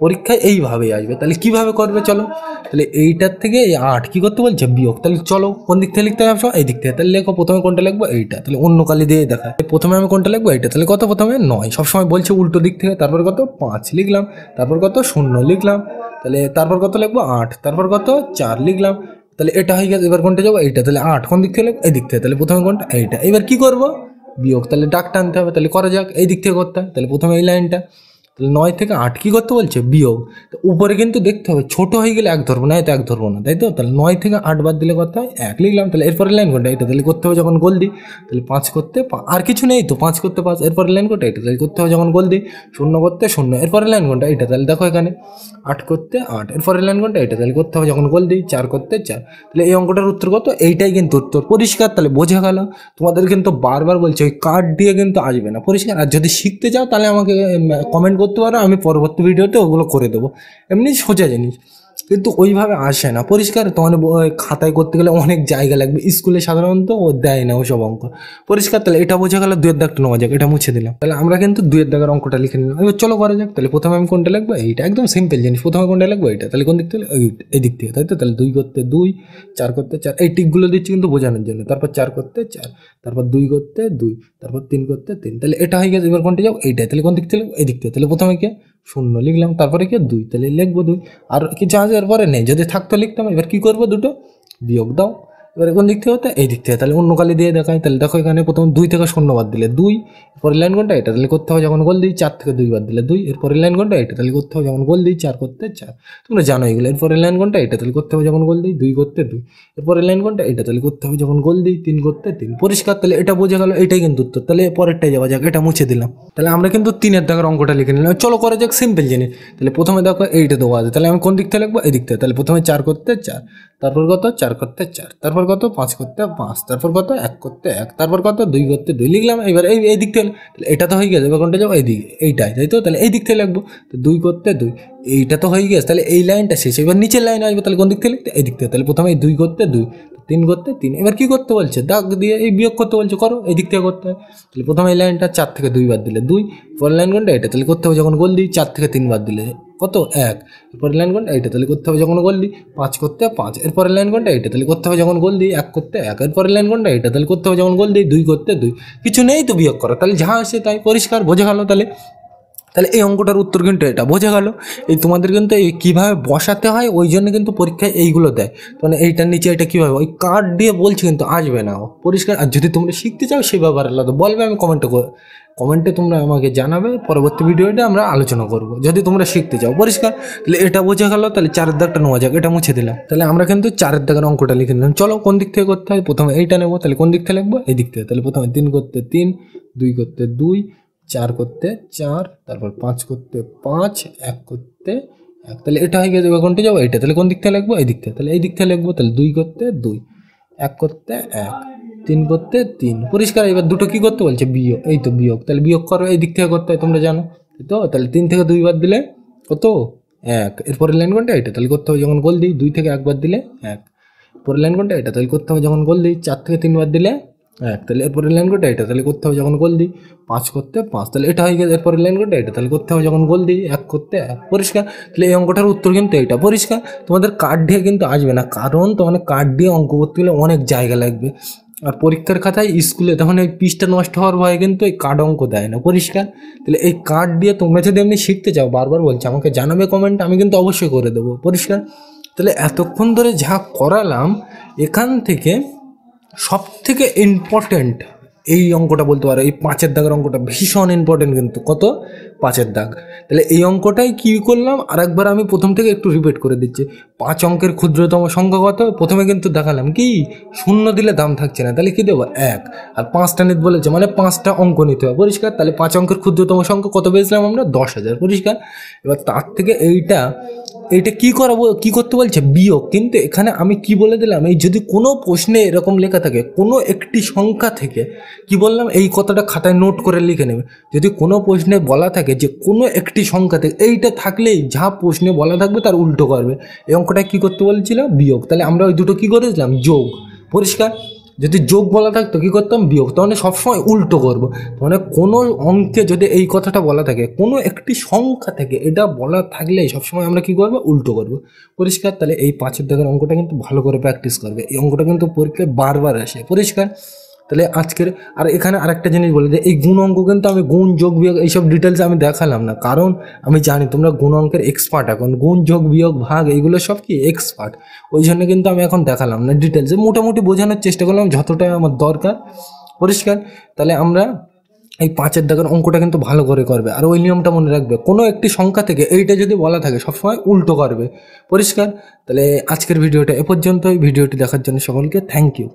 পরীক্ষায় এইভাবেই আসবে। তাহলে কিভাবে করবে চলো। তাহলে এইটার থেকে এই 8 কী করতে বলছে বিয়োগ, তাহলে চলো কোন দিক থেকে লিখতে হবে সব, এই দিক থেকে। তাহলে লেখো প্রথমে কোনটা লিখবো এইটা, তাহলে অন্য কালি দিয়ে দেখায়, প্রথমে আমি কোনটা লিখবো এইটা, তাহলে কত প্রথমে 9, সবসময় বলছে উল্টো দিক থেকে, তারপর কত 5 লিখলাম, তারপর কত 0 লিখলাম, তাহলে তারপর কত লিখবো 8, তারপর কত 4 লিখলাম, তাহলে এটা হয়ে গেছে। এবার কোনটা যাবো এইটা, তাহলে 8 কোন দিক থেকে লিখবো এই দিক থেকে, তাহলে প্রথমে কোনটা এইটা। এবার কি করবো বিয়োগ, তাহলে ডাক টানতে হবে, তাহলে করা যাক, এই দিক থেকে করতে হয়, তাহলে প্রথমে এই লাইনটা, তাহলে 9 থেকে 8 কী করতে বলছে বিয়োগ, তো উপরে কিন্তু দেখতে হবে, ছোট হয়ে গেলে 1 ধরবো না, এতে 1 ধরবো না, তাই তো? তাহলে 9 থেকে 8 বাদ দিলে কত হয় 1 লিখলাম, তাহলে এরপরে লাইন কোনটা এটা, তাহলে করতে হবে যখন গোল দিই, তাহলে 5 করতে আর কিছু নেই তো, 5 করতে 5, এরপরে লাইন কোনটা এটা, তাহলে করতে হবে যখন গোল দিই 0 করতে 0, এরপরে লাইন কোনটা এটা, তাহলে দেখো এখানে 8 করতে 8, এরপরে লাইন কোনটা এটা, তাহলে করতে হবে যখন গোল দিই 4 করতে 4, তাহলে এই অঙ্কটার উত্তর কত, এইটাই কিন্তু উত্তর। পরিষ্কার? তাহলে বোঝা গেল? তোমাদের কিন্তু বারবার বলছে ওই কার্ড দিয়ে কিন্তু আসবে না। পরিষ্কার? আর যদি শিখতে চাও তাহলে আমাকে কমেন্ট করতে পারো, আমি পরবর্তী ভিডিওতে ওগুলো করে দেবো, এমনি সোজা জিনিস, কিন্তু ওইভাবে আসে না। পরিষ্কার? তোমার খাতায় করতে গেলে অনেক জায়গা লাগবে, স্কুলে সাধারণত ও দেয় না ওইসব অঙ্ক। পরিষ্কার? তাহলে এটা বোঝা গেল, 2-এর দাগটা নেওয়া যাক, এটা মুছে দিলাম। তাহলে আমরা কিন্তু 2-এর দাগের অঙ্কটা লিখে নিলাম। এবার চলো করা যাক। তাহলে প্রথমে আমি কোনটা লিখবো এইটা, একদম সিম্পল জিনিস, প্রথমে কোনটা লিখবো এইটা, তাহলে কোন দিক থেকে এই দিক থেকে, তাই তো? তাহলে 2 করতে 2, 4 করতে 4, এই টিকগুলো দিচ্ছি কিন্তু বোঝানোর জন্য, তারপর 4 করতে 4, তারপর 2 করতে 2, তারপর 3 করতে 3, তাহলে এটা হয়ে গেছে। এবার কোনটা যাও এইটা, তাহলে কোন দিক থেকে এই দিক থেকে, তাহলে প্রথমে কি 0 লিখলাম, তারপরে কি 2, তাহলে লিখবো 2, আর কিছু আছে এরপরে নেই, যদি থাকতো লিখতাম। এবার কি করবো, দুটো বিয়োগ দাও, এবার কোন দিক থেকে হতে এই দিক থেকে, তাহলে অন্য কালি দিয়ে দেখায়, তাহলে দেখো এখানে প্রথম 2 থেকে 0 বাদ দিলে 2, এরপরে লাইন কোনটা এটা, তাহলে করতে হবে যখন গোল দিই 4 থেকে 2 বাদ দিলে 2, এরপরে লাইন কোনটা এটা, তাহলে করতে হবে যখন গোল দিই 4 করতে 4, তোমরা জানো এগুলো। এরপরে লাইন কোনটা এটা, তাহলে করতে হবে যখন গোল দিই 2 করতে 2, এরপরে লাইন কোনটা এটা, তাহলে করতে হবে যখন গোল দিই 3 করতে 3। পরিষ্কার? তাহলে এটা বোঝা গেল, এটাই কিন্তু উত্তর। তাহলে পরেরটাই যাওয়া যাক, এটা মুছে দিলাম। তাহলে আমরা কিন্তু 3-এর দাগের অঙ্কটা লিখে নিলাম। চলো করা যাক সিম্পল জিনিস। তাহলে প্রথমে দেখো এইটা দেওয়া আছে, তাহলে আমি কোন দিক থেকে লিখবো? এই দিক থেকে। তাহলে প্রথমে 4 করতে 4, তারপর কত 4 করতে 4, তারপর কত 5 করতে 5, তারপর কত 1 করতে 1, তারপর কত 2 করতে 2 লিখলাম। এবার এই দিক থেকে, তাহলে এটা তো হয়ে গেছে। এবার কোনটা যাবো? এইদিকে, এইটাই, তাই তো? তাহলে এই দিক থেকে লিখবো। তো 2 করতে 2, এইটা তো হয়ে গেছে। তাহলে এই লাইনটা শেষ। এবার নিচের লাইন আসবে, তাহলে কোন দিক থেকে লিখতে? এই দিক থেকে। তাহলে প্রথমে 2 করতে 2, 3 করতে 3। এবার কি করতে বলছে? দাগ দিয়ে এই বিয়োগ করতে বলছে, করো। এই দিক থেকে করতে হয়। তাহলে প্রথমে এই লাইনটা 4 থেকে 2 বাদ দিলে 2, পরের লাইন কোনটা? এটা। তাহলে করতে হবে যখন গোল দিই 4 থেকে 3 বাদ দিলে কত? 1, এরপরের লাইন কোনটা? এটা। তাহলে করতে হবে যখন গোল দিই 5 করতে 5, এরপরের লাইন কোনটা? এটা। তাহলে করতে হবে যখন গোল দিই 1 করতে 1, এরপরের লাইন কোনটা? এটা। তাহলে করতে হবে যখন গোল দিই 2 করতে 2। কিছু নেই তো বিয়োগ করা, তাহলে যা আসে তাই। পরিষ্কার, বোঝা গেল? তাহলে এই অঙ্কটার উত্তর কিন্তু এটা, বোঝা গেল? এই তোমাদের কিন্তু এই কীভাবে বসাতে হয় ওই জন্য কিন্তু পরীক্ষায় এইগুলো দেয়। মানে এইটার নিচে এটা কীভাবে, ওই কার্ড দিয়ে বলছি কিন্তু আসবে না, পরিষ্কার। আর যদি তোমরা শিখতে চাও সেই ব্যাপারে আলাদা বলবে, আমি কমেন্টে তোমরা আমাকে জানাবে, পরবর্তী ভিডিওতে আমরা আলোচনা করব যদি তোমরা শিখতে চাও। পরিষ্কার? তাহলে এটা বোঝা গেল। তাহলে 4-এর দাগটা নেওয়া যাক, এটা মুছে দিলাম। তাহলে আমরা কিন্তু 4-এর দাগের অঙ্কটা লিখে নিলাম। চলো কোন দিক থেকে করতে হয়? প্রথমে এইটা নেবো। তাহলে কোন দিক থেকে লিখবো? এই দিক থেকে। তাহলে প্রথমে 3 করতে 3, 2 করতে 2, 4 করতে 4, তারপর 5 করতে 5, 1 করতে 1। তাহলে এটা হয়ে গেছে। কোনটা যাবো? এইটা। তাহলে কোন দিক থেকে লিখবো? এই দিক থেকে। তাহলে এই দিক থেকে লিখবো। তাহলে 2 করতে 2, 1 করতে 1, 3 করতে 3। পরিষ্কার? এবার দুটো কি করতে বলছে? বিয়োগ। এই তো বিয়োগ। তাহলে বিয়োগ করো, এই দিক থেকে করতে হয়, তোমরা জানো তো। তাহলে 3 থেকে 2 বাদ দিলে কত? 1, এরপরের লাইন কোনটা? এটা। তাহলে করতে হবে যখন গোল দিই 2 থেকে 1 বাদ দিলে 1, পরের লাইন কোনটা? এটা। তাহলে করতে হবে যখন গোল দিই 4 থেকে 3 বাদ দিলে 1। তাহলে এরপরের লাইন কোনটা? এটা। তাহলে করতে হবে যখন গোল দিই 5 করতে 5। তাহলে এটা হয়ে গেছে। এরপরের লাইন কোনটা? এটা। তাহলে করতে হবে যখন গোল দিই 1 করতে 1। পরিষ্কার? তাহলে এই অঙ্কটার উত্তর কিন্তু এইটা। পরিষ্কার? তোমাদের কার্ড দিয়ে কিন্তু আসবে না, কারণ তোমাদের কার্ড দিয়ে অঙ্ক করতে গেলে অনেক জায়গা লাগবে। আর পরীক্ষার খাতায় স্কুলে তখন এই পিসটা নষ্ট হওয়ার ভয়ে কিন্তু এই কার্ড অঙ্ক দেয় না। পরিষ্কার? তাহলে এই কার্ড দিয়ে তোমরা যদি এমনি শিখতে চাও, বারবার বলছি, আমাকে জানাবে কমেন্ট, আমি কিন্তু অবশ্যই করে দেবো। পরিষ্কার? তাহলে এতক্ষণ ধরে যা করালাম, এখান থেকে সব থেকে ইম্পর্টেন্ট এই অঙ্কটা বলতে পারো। এই 5-এর দাগের অঙ্কটা ভীষণ ইম্পর্টেন্ট কিন্তু। কত? 5-এর দাগ। তাহলে এই অঙ্কটাই কী করলাম আরেকবার আমি প্রথম থেকে একটু রিপিট করে দিচ্ছি। 5 অঙ্কের ক্ষুদ্রতম সংখ্যা কত? প্রথমে কিন্তু দেখালাম কি, শূন্য দিলে দাম থাকছে না, তাহলে কী দেবো? 1। আর 5টা নিতে বলেছে, মানে 5টা অঙ্ক নিতে হবে। পরিষ্কার? তাহলে 5 অঙ্কের ক্ষুদ্রতম সংখ্যা কত পেয়েছিলাম আমরা? 10,000। পরিষ্কার? এবার তার থেকে এইটা কী করাবো, কী করতে বলছে? বিয়োগ। কিন্তু এখানে আমি কি বলে দিলাম, এই যদি কোনো প্রশ্নে এরকম লেখা থাকে কোনো একটি সংখ্যা থেকে, কি বললাম, এই কথাটা খাতায় নোট করে লিখে নেবে। যদি কোনো প্রশ্নে বলা থাকে যে কোনো একটি সংখ্যা থেকে, এইটা থাকলেই যা প্রশ্নে বলা থাকবে তার উল্টো করবে। এই অঙ্কটা কী করতে বলছিল? বিয়োগ। তাহলে আমরা ওই দুটো কী করেছিলাম? যোগ। পরিষ্কার? যদি যোগ বলা থাকতো কী করতাম? বিয়োগ। তাহলে সবসময় উল্টো করবো। মানে কোনো অঙ্কে যদি এই কথাটা বলা থাকে কোনো একটি সংখ্যা থেকে, এটা বলা থাকলেই সবসময় আমরা কী করবো? উল্টো করবো। পরিষ্কার? তাহলে এই 5-এর দাগের অঙ্কটা কিন্তু ভালো করে প্র্যাকটিস করবে। এই অঙ্কটা কিন্তু পরীক্ষায় বারবার আসে। পরিষ্কার? তাহলে আজকের আর এখানে আরেকটা জিনিস বলে যে এই গুণ অঙ্ক কিন্তু আমি গুণ যোগ বিয়োগ এইসব ডিটেলস আমি দেখালাম না, কারণ আমি জানি তোমরা গুণ অঙ্কের এক্সপার্ট। এখন গুণ যোগ বিয়োগ ভাগ এইগুলো সব কি এক্সপার্ট, ওই জন্য কিন্তু আমি এখন দেখালাম না ডিটেলসে, মোটামুটি বোঝানোর চেষ্টা করলাম যতটা আমার দরকার। পরিষ্কার? তাহলে আমরা এই 5-এর দাগের অঙ্কটা কিন্তু ভালো করে করবে। আর ওই নিয়মটা মনে রাখবে, কোনো একটি সংখ্যা থেকে এইটা যদি বলা থাকে সবসময় উল্টো করবে। পরিষ্কার? তাহলে আজকের ভিডিওটা এ পর্যন্তই। ভিডিওটি দেখার জন্য সকলকে থ্যাংক ইউ।